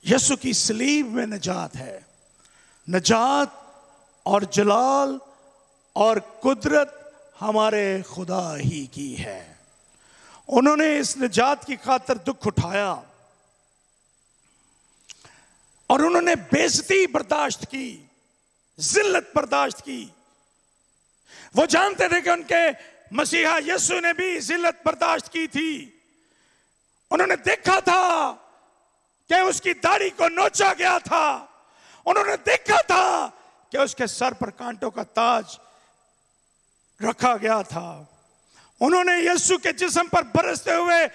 यीशु की सलीब में निजात है। निजात और जलाल और कुदरत हमारे खुदा ही की है। उन्होंने इस निजात की खातिर दुख उठाया और उन्होंने बेइज्जती बर्दाश्त की, जिल्लत बर्दाश्त की। वो जानते थे कि उनके मसीहा यीशु ने भी जिल्लत बर्दाश्त की थी। उन्होंने देखा था कि उसकी दाढ़ी को नोचा गया था। उन्होंने देखा था कि उसके सर पर कांटों का ताज रखा गया था। उन्होंने यीशु के जिस्म पर बरसते हुए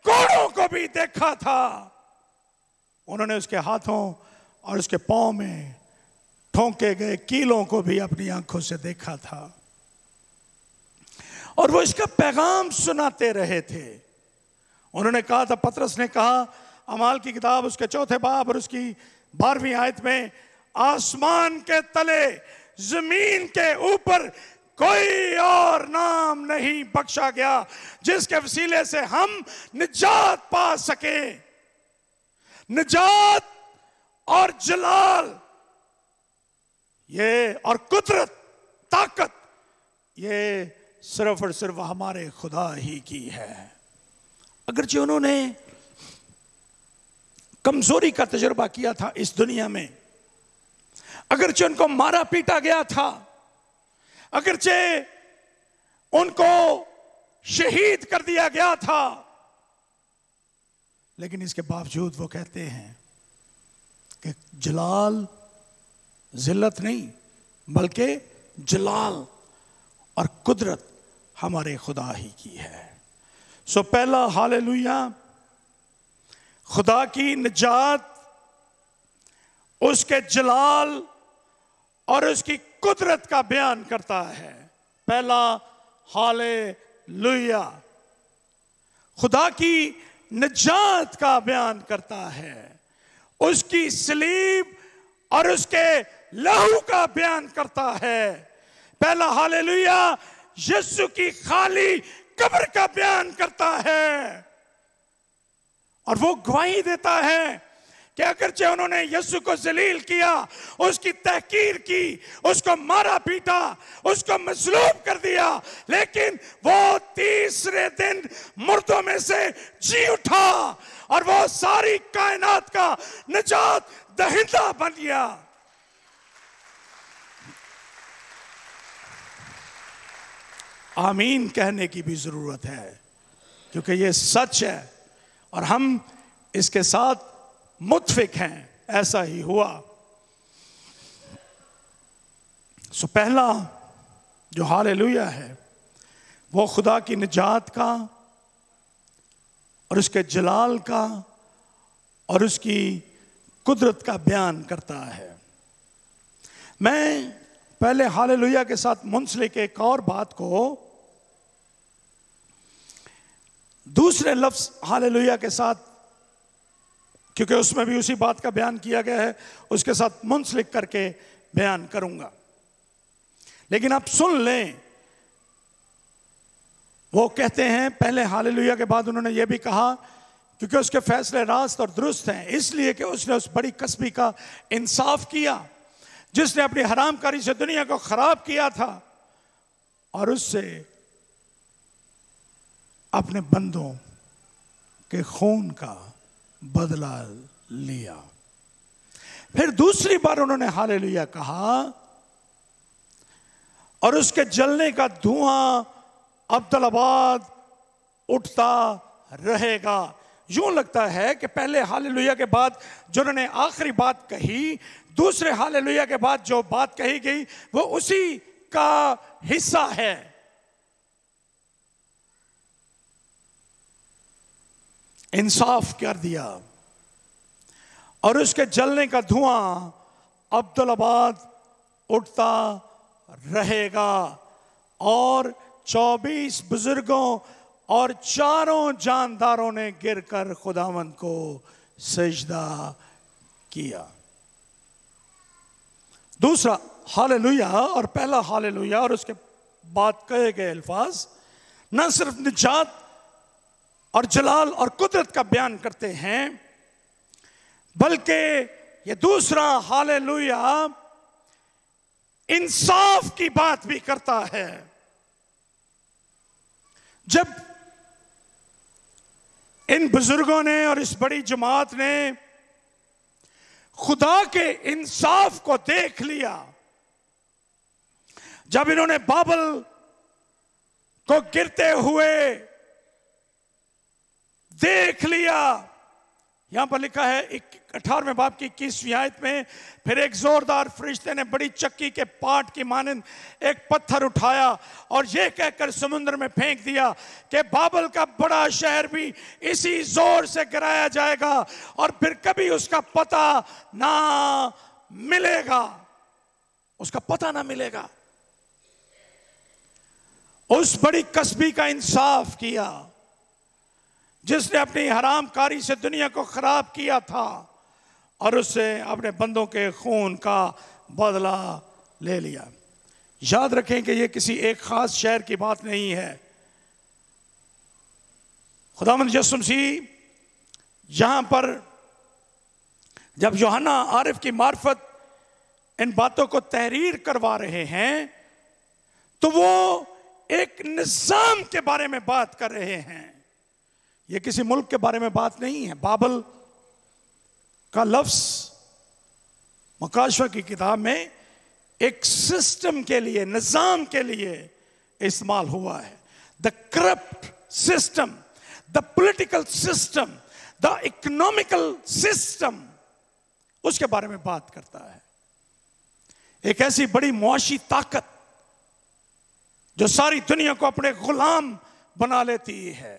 कोड़ों को भी देखा था। उन्होंने उसके हाथों और उसके पांव में ठोंके गए कीलों को भी अपनी आंखों से देखा था। और वो इसका पैगाम सुनाते रहे थे। उन्होंने कहा था, पतरस ने कहा अमाल की किताब उसके 4 बाब और उसकी 12वीं आयत में, आसमान के तले जमीन के ऊपर कोई और नाम नहीं बख्शा गया जिसके वसीले से हम निजात पा सके। निजात और जलाल ये और कुदरत, ताकत, ये सिर्फ और सिर्फ हमारे खुदा ही की है। अगरचे उन्होंने कमजोरी का तजुर्बा किया था इस दुनिया में, अगरचे उनको मारा पीटा गया था, अगरचे उनको शहीद कर दिया गया था, लेकिन इसके बावजूद वो कहते हैं कि जलाल, जिल्लत नहीं बल्कि जलाल और कुदरत हमारे खुदा ही की है। सो पहला हालेलुया खुदा की निजात, उसके जलाल और उसकी कुदरत का बयान करता है। पहला हालेलुया खुदा की निजात का बयान करता है, उसकी सलीब और उसके लहू का बयान करता है। पहला हालेलुया यीशु की खाली कब्र का बयान करता है और वो गवाही देता है कि अगरचे उन्होंने यीशु को जलील किया, उसकी तहकीर की, उसको मारा पीटा, उसको मसलूब कर दिया, लेकिन वो तीसरे दिन मुर्दों में से जी उठा और वो सारी कायनात का निजात दहिंदा बन गया। आमीन कहने की भी जरूरत है क्योंकि ये सच है और हम इसके साथ मुत्फिक हैं। ऐसा ही हुआ। सो पहला जो हालेलुया है वो खुदा की निजात का और उसके जलाल का और उसकी कुदरत का बयान करता है। मैं पहले हालेलुया के साथ मुंसलिक एक और बात को दूसरे लफ्ज हालेलुया के साथ, क्योंकि उसमें भी उसी बात का बयान किया गया है, उसके साथ मुंसलिक करके बयान करूंगा। लेकिन आप सुन लें, वो कहते हैं पहले हालेलुया के बाद उन्होंने ये भी कहा क्योंकि उसके फैसले रास्त और दुरुस्त हैं, इसलिए कि उसने उस बड़ी कसबी का इंसाफ किया जिसने अपनी हरामकारी से दुनिया को खराब किया था और उससे अपने बंदों के खून का बदला लिया। फिर दूसरी बार उन्होंने हालेलुया कहा और उसके जलने का धुआं अब्दुलाबाद उठता रहेगा। यूं लगता है कि पहले हालेलुया के बाद जो उन्होंने आखिरी बात कही, दूसरे हालेलुया के बाद जो बात कही गई वो उसी का हिस्सा है। इंसाफ कर दिया और उसके जलने का धुआं अब्दुलाबाद उठता रहेगा और 24 बुजुर्गों और 4 जानदारों ने गिरकर खुदावंद को सजदा किया। दूसरा हालेलुया और पहला हालेलुया और उसके बाद कहे गए अल्फाज न सिर्फ निजात और जलाल और कुदरत का बयान करते हैं, बल्कि ये दूसरा हालेलुया इंसाफ की बात भी करता है। जब इन बुजुर्गों ने और इस बड़ी जमात ने खुदा के इंसाफ को देख लिया, जब इन्होंने बाबल को गिरते हुए देख लिया, यहां पर लिखा है 18वें बाब की 21वीं आयत में, फिर एक जोरदार फरिश्ते ने बड़ी चक्की के पाट की मानंद एक पत्थर उठाया और यह कहकर समुद्र में फेंक दिया कि बाबल का बड़ा शहर भी इसी जोर से गिराया जाएगा और फिर कभी उसका पता ना मिलेगा, उसका पता ना मिलेगा। उस बड़ी कस्बी का इंसाफ किया जिसने अपनी हरामकारी से दुनिया को खराब किया था और उससे अपने बंदों के खून का बदला ले लिया। याद रखें कि यह किसी एक खास शहर की बात नहीं है। खुदावंद यीशु मसीह यहां पर जब यूहन्ना आरिफ की मार्फत इन बातों को तहरीर करवा रहे हैं तो वो एक निजाम के बारे में बात कर रहे हैं। यह किसी मुल्क के बारे में बात नहीं है। बाबल का लफ्ज मकाशवा की किताब में एक सिस्टम के लिए, निजाम के लिए इस्तेमाल हुआ है। The corrupt system, the political system, the economical system, उसके बारे में बात करता है। एक ऐसी बड़ी मुआशी ताकत जो सारी दुनिया को अपने गुलाम बना लेती है।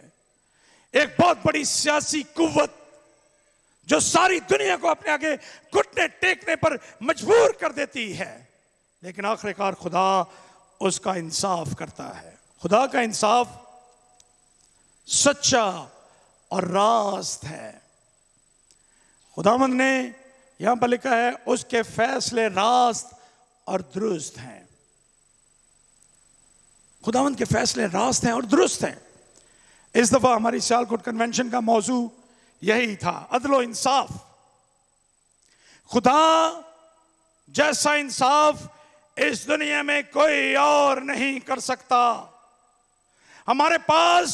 एक बहुत बड़ी सियासी कुव्वत जो सारी दुनिया को अपने आगे घुटने टेकने पर मजबूर कर देती है, लेकिन आखिरकार खुदा उसका इंसाफ करता है। खुदा का इंसाफ सच्चा और रास्त है। खुदावंद ने यहां पर लिखा है उसके फैसले रास्त और दुरुस्त हैं। खुदावंद के फैसले रास्त हैं और दुरुस्त हैं। इस दफा हमारी सियालकोट कन्वेंशन का मौजू यही था, अदलो इंसाफ। खुदा जैसा इंसाफ इस दुनिया में कोई और नहीं कर सकता। हमारे पास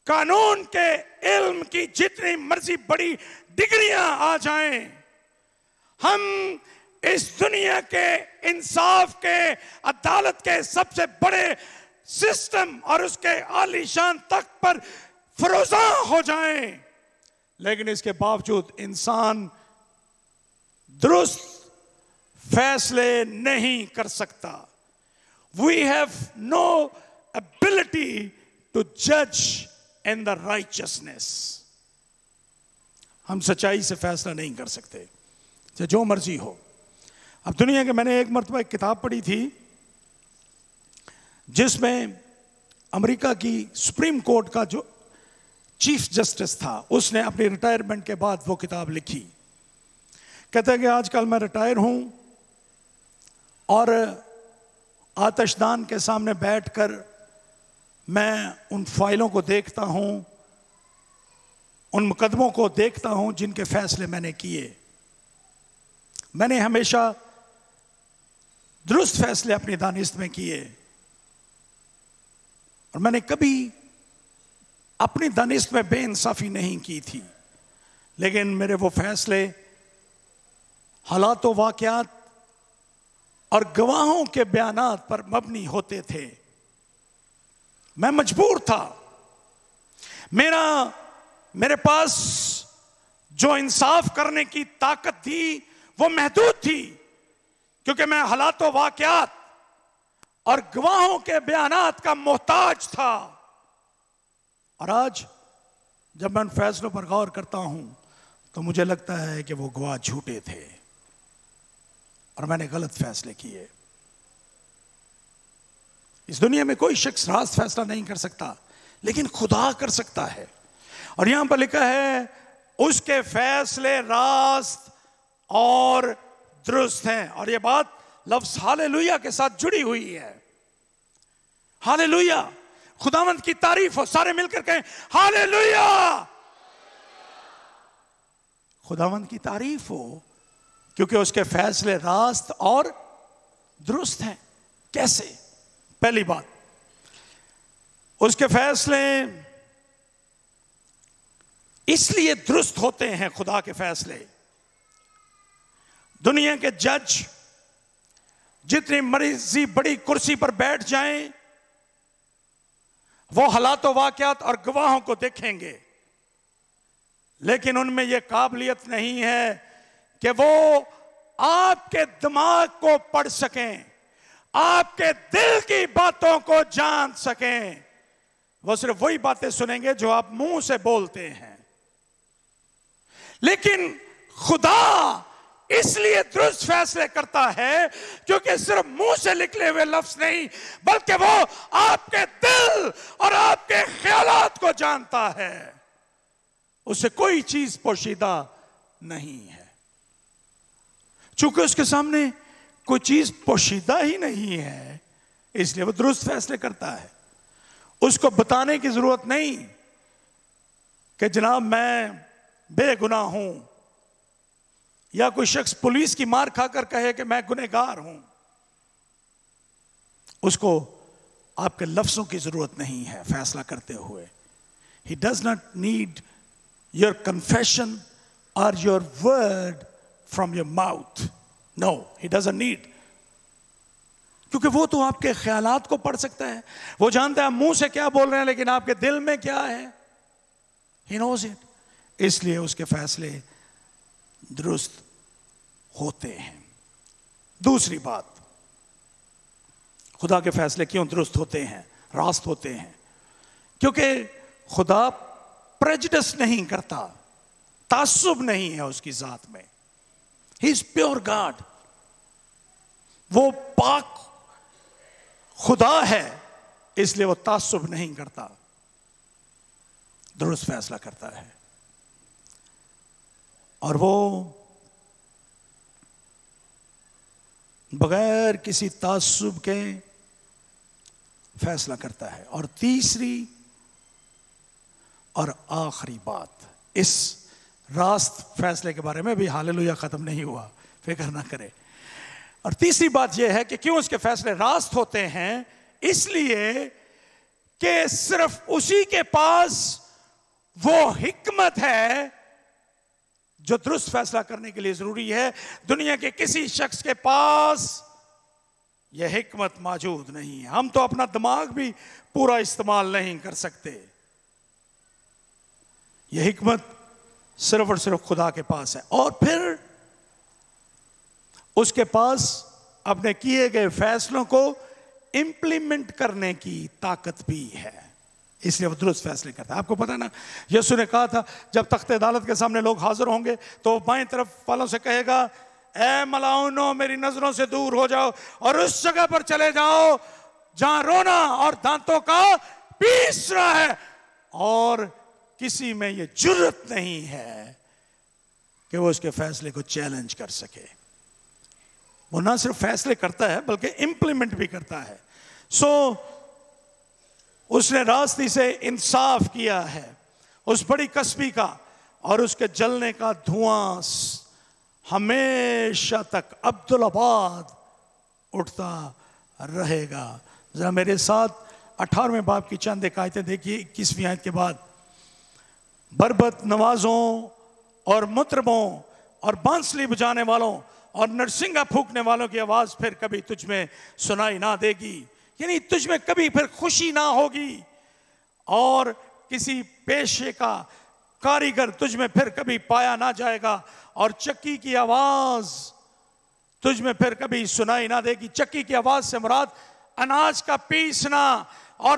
कानून के इल्म की जितनी मर्जी बड़ी डिग्रियां आ जाएं, हम इस दुनिया के इंसाफ के, अदालत के सबसे बड़े सिस्टम और उसके आलीशान तख्त पर फरोजा हो जाएं, लेकिन इसके बावजूद इंसान दुरुस्त फैसले नहीं कर सकता। We have no ability to judge in the righteousness. हम सच्चाई से फैसला नहीं कर सकते, चाहे जो मर्जी हो। अब दुनिया के, मैंने एक मरतबा एक किताब पढ़ी थी जिसमें अमेरिका की सुप्रीम कोर्ट का जो चीफ जस्टिस था, उसने अपनी रिटायरमेंट के बाद वो किताब लिखी। कहता है कि आजकल मैं रिटायर हूं और आतिशदान के सामने बैठकर मैं उन फाइलों को देखता हूं, उन मुकदमों को देखता हूं जिनके फैसले मैंने किए। मैंने हमेशा दुरुस्त फैसले अपनी दानिस्त में किए और मैंने कभी अपनी दानिस्त में बेइंसाफी नहीं की थी, लेकिन मेरे वो फैसले हालात व वाक़यात और गवाहों के बयानात पर मबनी होते थे। मैं मजबूर था, मेरे पास जो इंसाफ करने की ताकत थी वो महदूद थी, क्योंकि मैं हालात व वाक़यात और गवाहों के बयानात का मोहताज था। और आज जब मैं उन फैसलों पर गौर करता हूं तो मुझे लगता है कि वो गवाह झूठे थे और मैंने गलत फैसले किए। इस दुनिया में कोई शख्स रास्त फैसला नहीं कर सकता, लेकिन खुदा कर सकता है। और यहां पर लिखा है उसके फैसले रास्त और दुरुस्त हैं। और ये बात लफ्ज हालेलुया के साथ जुड़ी हुई है। हालेलुया, खुदावंद की तारीफ हो। सारे मिलकर कहें हालेलुया, खुदावंद की तारीफ हो, क्योंकि उसके फैसले रास्त और दुरुस्त हैं। कैसे? पहली बात, उसके फैसले इसलिए दुरुस्त होते हैं, खुदा के फैसले। दुनिया के जज जितनी मर्जी बड़ी कुर्सी पर बैठ जाएं, वो हालात वाक़यात और गवाहों को देखेंगे, लेकिन उनमें यह काबिलियत नहीं है कि वो आपके दिमाग को पढ़ सकें, आपके दिल की बातों को जान सकें। वो सिर्फ वही बातें सुनेंगे जो आप मुंह से बोलते हैं। लेकिन खुदा इसलिए दुरुस्त फैसले करता है क्योंकि सिर्फ मुंह से निकले हुए लफ्ज नहीं, बल्कि वो आपके दिल और आपके ख्यालात को जानता है। उसे कोई चीज पोशीदा नहीं है। चूंकि उसके सामने कोई चीज पोशीदा ही नहीं है, इसलिए वो दुरुस्त फैसले करता है। उसको बताने की जरूरत नहीं कि जनाब मैं बेगुनाह हूं, या कोई शख्स पुलिस की मार खाकर कहे कि मैं गुनहगार हूं। उसको आपके लफ्जों की जरूरत नहीं है फैसला करते हुए। He does not need your confession or your word from your mouth. No, he doesn't need. क्योंकि वो तो आपके ख्यालात को पढ़ सकता है। वो जानता है आप मुंह से क्या बोल रहे हैं, लेकिन आपके दिल में क्या है। He knows it. इसलिए उसके फैसले दुरुस्त होते हैं। दूसरी बात, खुदा के फैसले क्यों दुरुस्त होते हैं, रास्त होते हैं? क्योंकि खुदा प्रेजुडिस नहीं करता, तासुब नहीं है उसकी जात में। ही इज प्योर गॉड, वो पाक खुदा है, इसलिए वो तासुब नहीं करता, दुरुस्त फैसला करता है। और वो बगैर किसी तासुब के फैसला करता है। और तीसरी और आखिरी बात, इस रास्त फैसले के बारे में भी हालेलुया खत्म नहीं हुआ, फिक्र ना करें। और तीसरी बात यह है कि क्यों उसके फैसले रास्त होते हैं, इसलिए कि सिर्फ उसी के पास वो हिकमत है जो दुरुस्त फैसला करने के लिए जरूरी है। दुनिया के किसी शख्स के पास यह हिकमत मौजूद नहीं है। हम तो अपना दिमाग भी पूरा इस्तेमाल नहीं कर सकते। यह हिकमत सिर्फ और सिर्फ खुदा के पास है। और फिर उसके पास अपने किए गए फैसलों को इंप्लीमेंट करने की ताकत भी है, इसलिए वो दुरुस्त फैसले करता है। आपको पता है ना, यीशु ने कहा था जब तख्ते अदालत के सामने लोग हाजिर होंगे तो बाएं तरफ वालों से कहेगा, ए मलाउनो मेरी नजरों से दूर हो जाओ और उस जगह पर चले जाओ जहां रोना और दांतों का पीसना है। और किसी में यह जुर्रत नहीं है कि वो उसके फैसले को चैलेंज कर सके। वो ना सिर्फ फैसले करता है बल्कि इंप्लीमेंट भी करता है। उसने रास्ते से इंसाफ किया है उस बड़ी कसबी का, और उसके जलने का धुआं हमेशा तक अब्दुल्लाबाद उठता रहेगा। जरा मेरे साथ 18वें बाब की चंद एक आयतें देखिए। 21वीं आयत के बाद, बरबत नवाजों और मुतरबों और बांसुरी बजाने वालों और नरसिंगा फूंकने वालों की आवाज फिर कभी तुझ में सुनाई ना देगी। यानी तुझ में कभी फिर खुशी ना होगी, और किसी पेशे का कारीगर तुझ में फिर कभी पाया ना जाएगा, और चक्की की आवाज तुझ में फिर कभी सुनाई ना देगी। चक्की की आवाज से मुराद अनाज का पीसना, और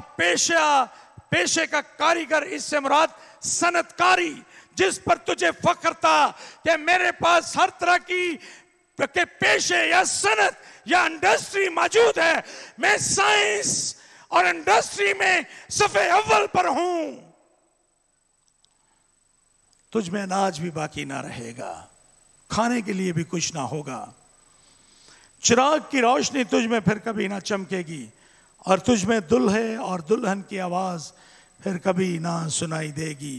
पेशे का कारीगर इससे मुराद सनतकारी, जिस पर तुझे फख्र था कि मेरे पास हर तरह के पेशे या सनत या इंडस्ट्री मौजूद है। मैं साइंस और इंडस्ट्री में सफे अव्वल पर हूं। तुझ में अनाज भी बाकी ना रहेगा, खाने के लिए भी कुछ ना होगा। चिराग की रोशनी तुझ में फिर कभी ना चमकेगी, और तुझ में दुल्हे और दुल्हन की आवाज फिर कभी ना सुनाई देगी,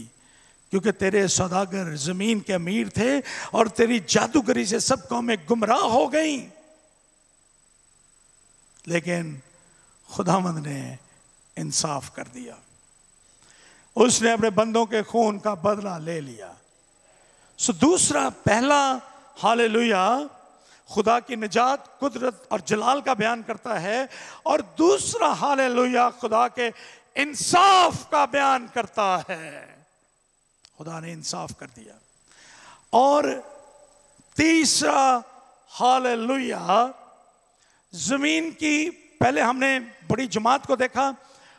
क्योंकि तेरे सौदागर जमीन के अमीर थे और तेरी जादूगरी से सब कौमें गुमराह हो गई। लेकिन खुदावंद ने इंसाफ कर दिया, उसने अपने बंदों के खून का बदला ले लिया। सो दूसरा, पहला हालेलुया खुदा की निजात, कुदरत और जलाल का बयान करता है, और दूसरा हालेलुया खुदा के इंसाफ का बयान करता है। खुदा ने इंसाफ कर दिया। और तीसरा हालेलुया जमीन की, पहले हमने बड़ी जमात को देखा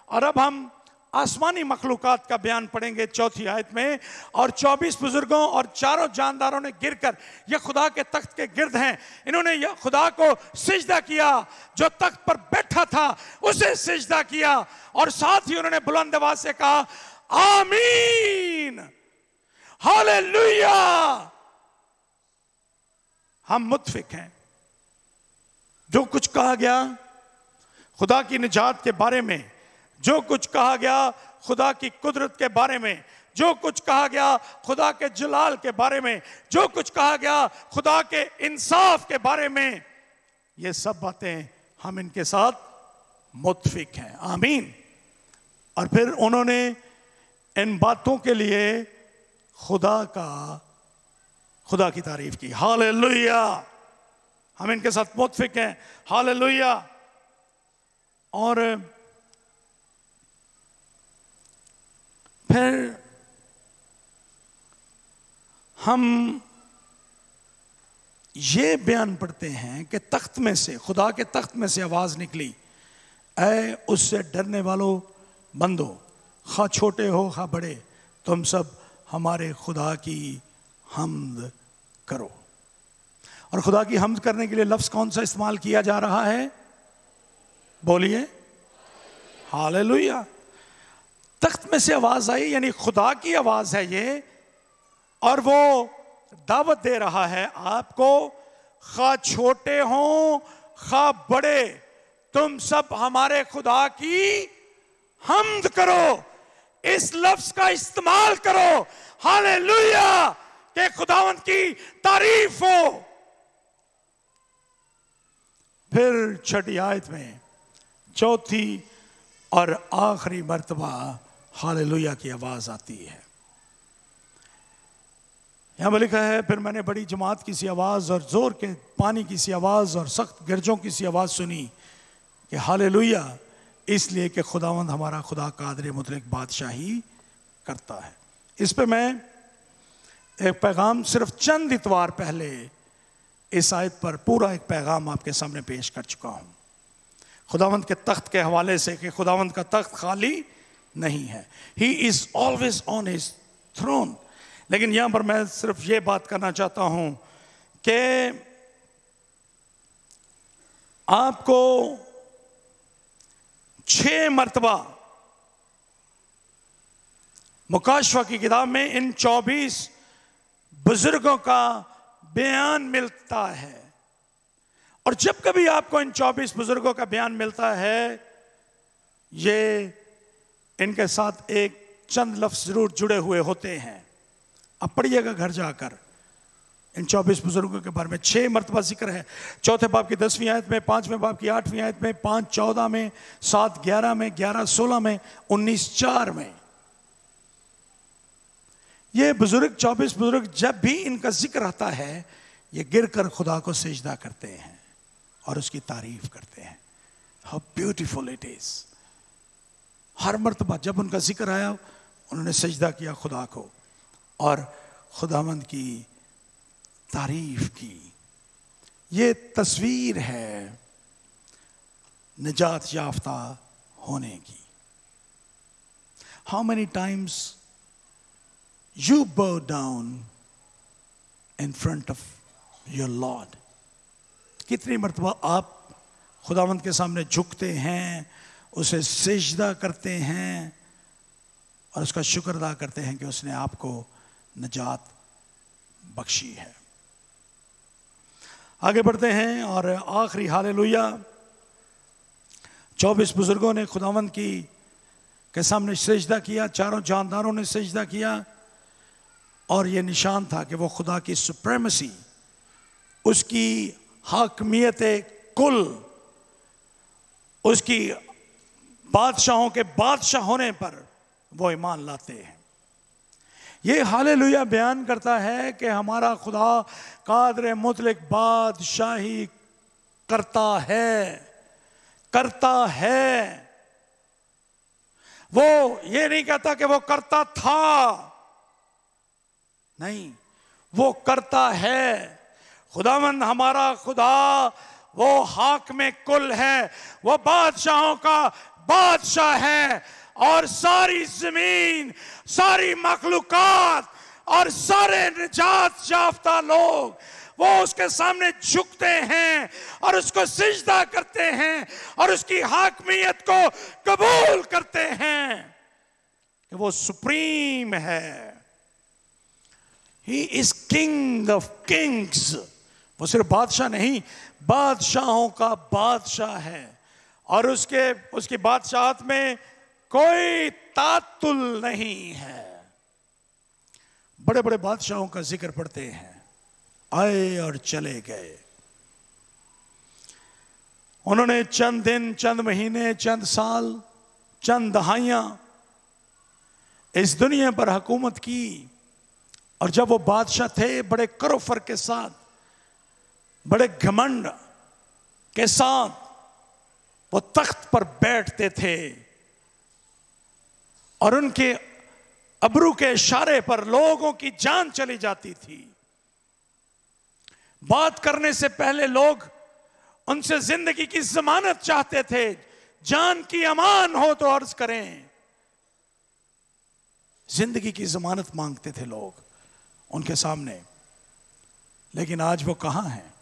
और अब हम आसमानी मखलूकात का बयान पढ़ेंगे चौथी आयत में। और 24 बुजुर्गों और चारों जानदारों ने गिरकर, यह खुदा के तख्त के गिर्द हैं, इन्होंने यह खुदा को सिजदा किया जो तख्त पर बैठा था, उसे सिजदा किया, और साथ ही उन्होंने बुलंद आवाज से कहा आमीन, हालेलुया। हम मुत्फिक हैं। जो कुछ कहा गया खुदा की निजात के बारे में, जो कुछ कहा गया खुदा की कुदरत के बारे में, जो कुछ कहा गया खुदा के जलाल के बारे में, जो कुछ कहा गया खुदा के इंसाफ के बारे में, ये सब बातें हम इनके साथ मुत्फिक हैं। आमीन। और फिर उन्होंने इन बातों के लिए खुदा की तारीफ की। हालेलुया। हम इनके साथ मुत्फिक हैं। हालेलुया। और फिर हम ये बयान पढ़ते हैं कि तख्त में से, खुदा के तख्त में से आवाज निकली, ऐ उससे डरने वालों बंदो, खा छोटे हो खा बड़े, तुम सब हमारे खुदा की हम्द करो। और खुदा की हम्द करने के लिए लफ्ज कौन सा इस्तेमाल किया जा रहा है? बोलिए हालेलुया। तख्त में से आवाज आई, यानी खुदा की आवाज है ये, और वो दावत दे रहा है आपको, खा छोटे हो खा बड़े, तुम सब हमारे खुदा की हम्द करो। इस लफ्ज का इस्तेमाल करो, हालेलुया, कि खुदावंत की तारीफ हो। फिर छठी आयत में चौथी और आखिरी मर्तबा हालेलुया की आवाज आती है। यहां पर लिखा है, फिर मैंने बड़ी जमात की सी आवाज और जोर के पानी की सी आवाज और सख्त गिरजों की सी आवाज सुनी कि हालेलुया, इसलिए कि खुदावंद हमारा खुदा कादिर मुतलक बादशाही करता है। इस पे मैं एक पैगाम सिर्फ चंद इतवार पहले इस आयत पर पूरा एक पैगाम आपके सामने पेश कर चुका हूं, खुदावंद के तख्त के हवाले से, कि खुदावंद का तख्त खाली नहीं है। He is always on his throne. लेकिन यहां पर मैं सिर्फ ये बात करना चाहता हूं कि आपको 6 मर्तबा मुकाशवा की किताब में इन 24 बुजुर्गों का बयान मिलता है। और जब कभी आपको इन 24 बुजुर्गों का बयान मिलता है, ये इनके साथ एक चंद लफ्ज जरूर जुड़े हुए होते हैं। अब पढ़िएगा घर जाकर इन 24 बुजुर्गों के बारे में। 6 मरतबा जिक्र है। चौथे बाब की 10वीं आयत में, 5वें बाब की 8वीं आयत में, 5:14 में, 7:11 में, 11:16 में, 19:4 में। ये बुजुर्ग 24 बुजुर्ग जब भी इनका जिक्र आता है, ये गिरकर खुदा को सिजदा करते हैं और उसकी तारीफ करते हैं। How beautiful it is. हर मर्तबा जब उनका जिक्र आया, उन्होंने सजदा किया खुदा को और खुदावंद की तारीफ की। ये तस्वीर है निजात याफ्ता होने की। How many times you bow down in front of your Lord? कितनी मर्तबा आप खुदावंद के सामने झुकते हैं, उसे सिजदा करते हैं और उसका शुक्र अदा करते हैं कि उसने आपको निजात बख्शी है। आगे बढ़ते हैं और आखिरी हालेलुया 24 बुजुर्गों ने खुदावंद के सामने सजदा किया, चारों जानदारों ने सजदा किया और यह निशान था कि वो खुदा की सुप्रीमेसी, उसकी हाकमियत कुल, उसकी बादशाहों के बादशाह होने पर वो ईमान लाते हैं। ये हालेलुया बयान करता है कि हमारा खुदा कादर मुतलक बादशाही करता है। वो ये नहीं कहता कि वो करता था, नहीं, वो करता है। खुदावंद हमारा खुदा वो हाकिम कुल है, वो बादशाहों का बादशाह है और सारी जमीन, सारी मखलूकात और सारे निजात याफ्ता लोग वो उसके सामने झुकते हैं और उसको सिजदा करते हैं और उसकी हाकमियत को कबूल करते हैं कि वो सुप्रीम है। He is king of Kings. वो सिर्फ बादशाह नहीं, बादशाहों का बादशाह है और उसकी बादशाहत में कोई तातुल नहीं है। बड़े बड़े बादशाहों का जिक्र पढ़ते हैं, आए और चले गए। उन्होंने चंद दिन, चंद महीने, चंद साल, चंद दहाइयां इस दुनिया पर हुकूमत की और जब वो बादशाह थे बड़े करोफर के साथ, बड़े घमंड के साथ वो तख्त पर बैठते थे और उनके अबरू के इशारे पर लोगों की जान चली जाती थी। बात करने से पहले लोग उनसे जिंदगी की जमानत चाहते थे, जान की अमान हो तो अर्ज करें। जिंदगी की जमानत मांगते थे लोग उनके सामने। लेकिन आज वो कहां हैं?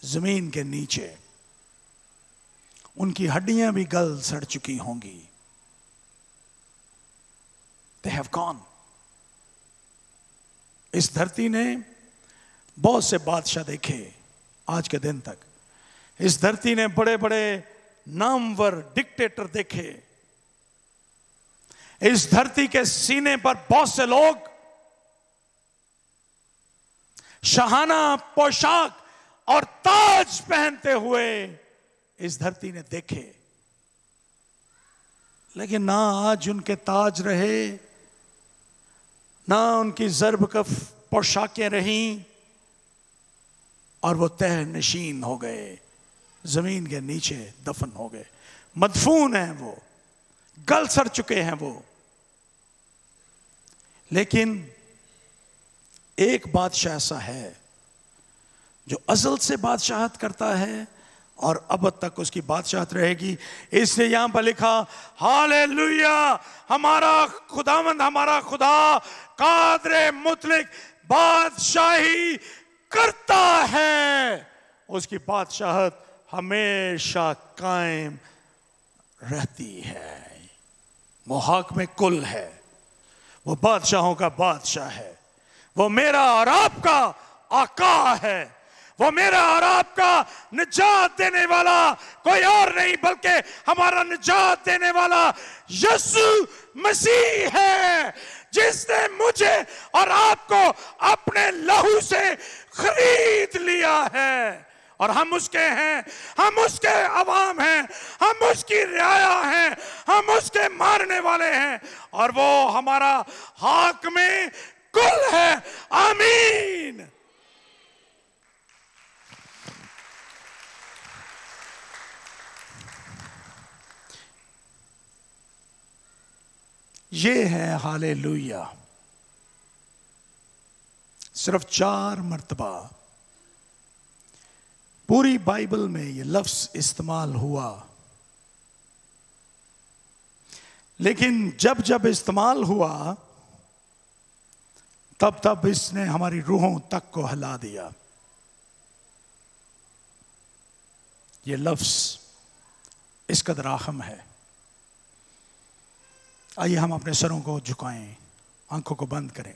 जमीन के नीचे उनकी हड्डियां भी गल सड़ चुकी होंगी। They have gone। इस धरती ने बहुत से बादशाह देखे आज के दिन तक। इस धरती ने बड़े बड़े नामवर डिक्टेटर देखे। इस धरती के सीने पर बहुत से लोग शाहाना पोशाक और ताज पहनते हुए इस धरती ने देखे। लेकिन ना आज उनके ताज रहे, ना उनकी ज़र्ब-कफ पोशाकें रहीं और वो तह नशीन हो गए, जमीन के नीचे दफन हो गए, मदफून हैं, वो गल सड़ चुके हैं वो। लेकिन एक बादशाह ऐसा है जो अज़ल से बादशाहत करता है और अब तक उसकी बादशाहत रहेगी। इसलिए यहां पर लिखा हालेलुया, हमारा खुदावंद, हमारा खुदा कादर मुतलक बादशाही करता है। उसकी बादशाहत हमेशा कायम रहती है। वो हाकिम कुल है, वो बादशाहों का बादशाह है, वो मेरा और आपका आका है, वो मेरा और आपका निजात देने वाला कोई और नहीं बल्कि हमारा निजात देने वाला यीशु मसीह है, जिसने मुझे और आपको अपने लहू से खरीद लिया है। और हम उसके हैं, हम उसके अवाम हैं, हम उसकी रियाया हैं, हम उसके मारने वाले हैं और वो हमारा हाकिम कुल है। आमीन। ये है हालेलुया। सिर्फ 4 मर्तबा पूरी बाइबल में ये लफ्ज इस्तेमाल हुआ, लेकिन जब जब इस्तेमाल हुआ तब तब इसने हमारी रूहों तक को हिला दिया। ये लफ्ज इस कदर अहम है आइए हम अपने सरों को झुकाएं, आंखों को बंद करें।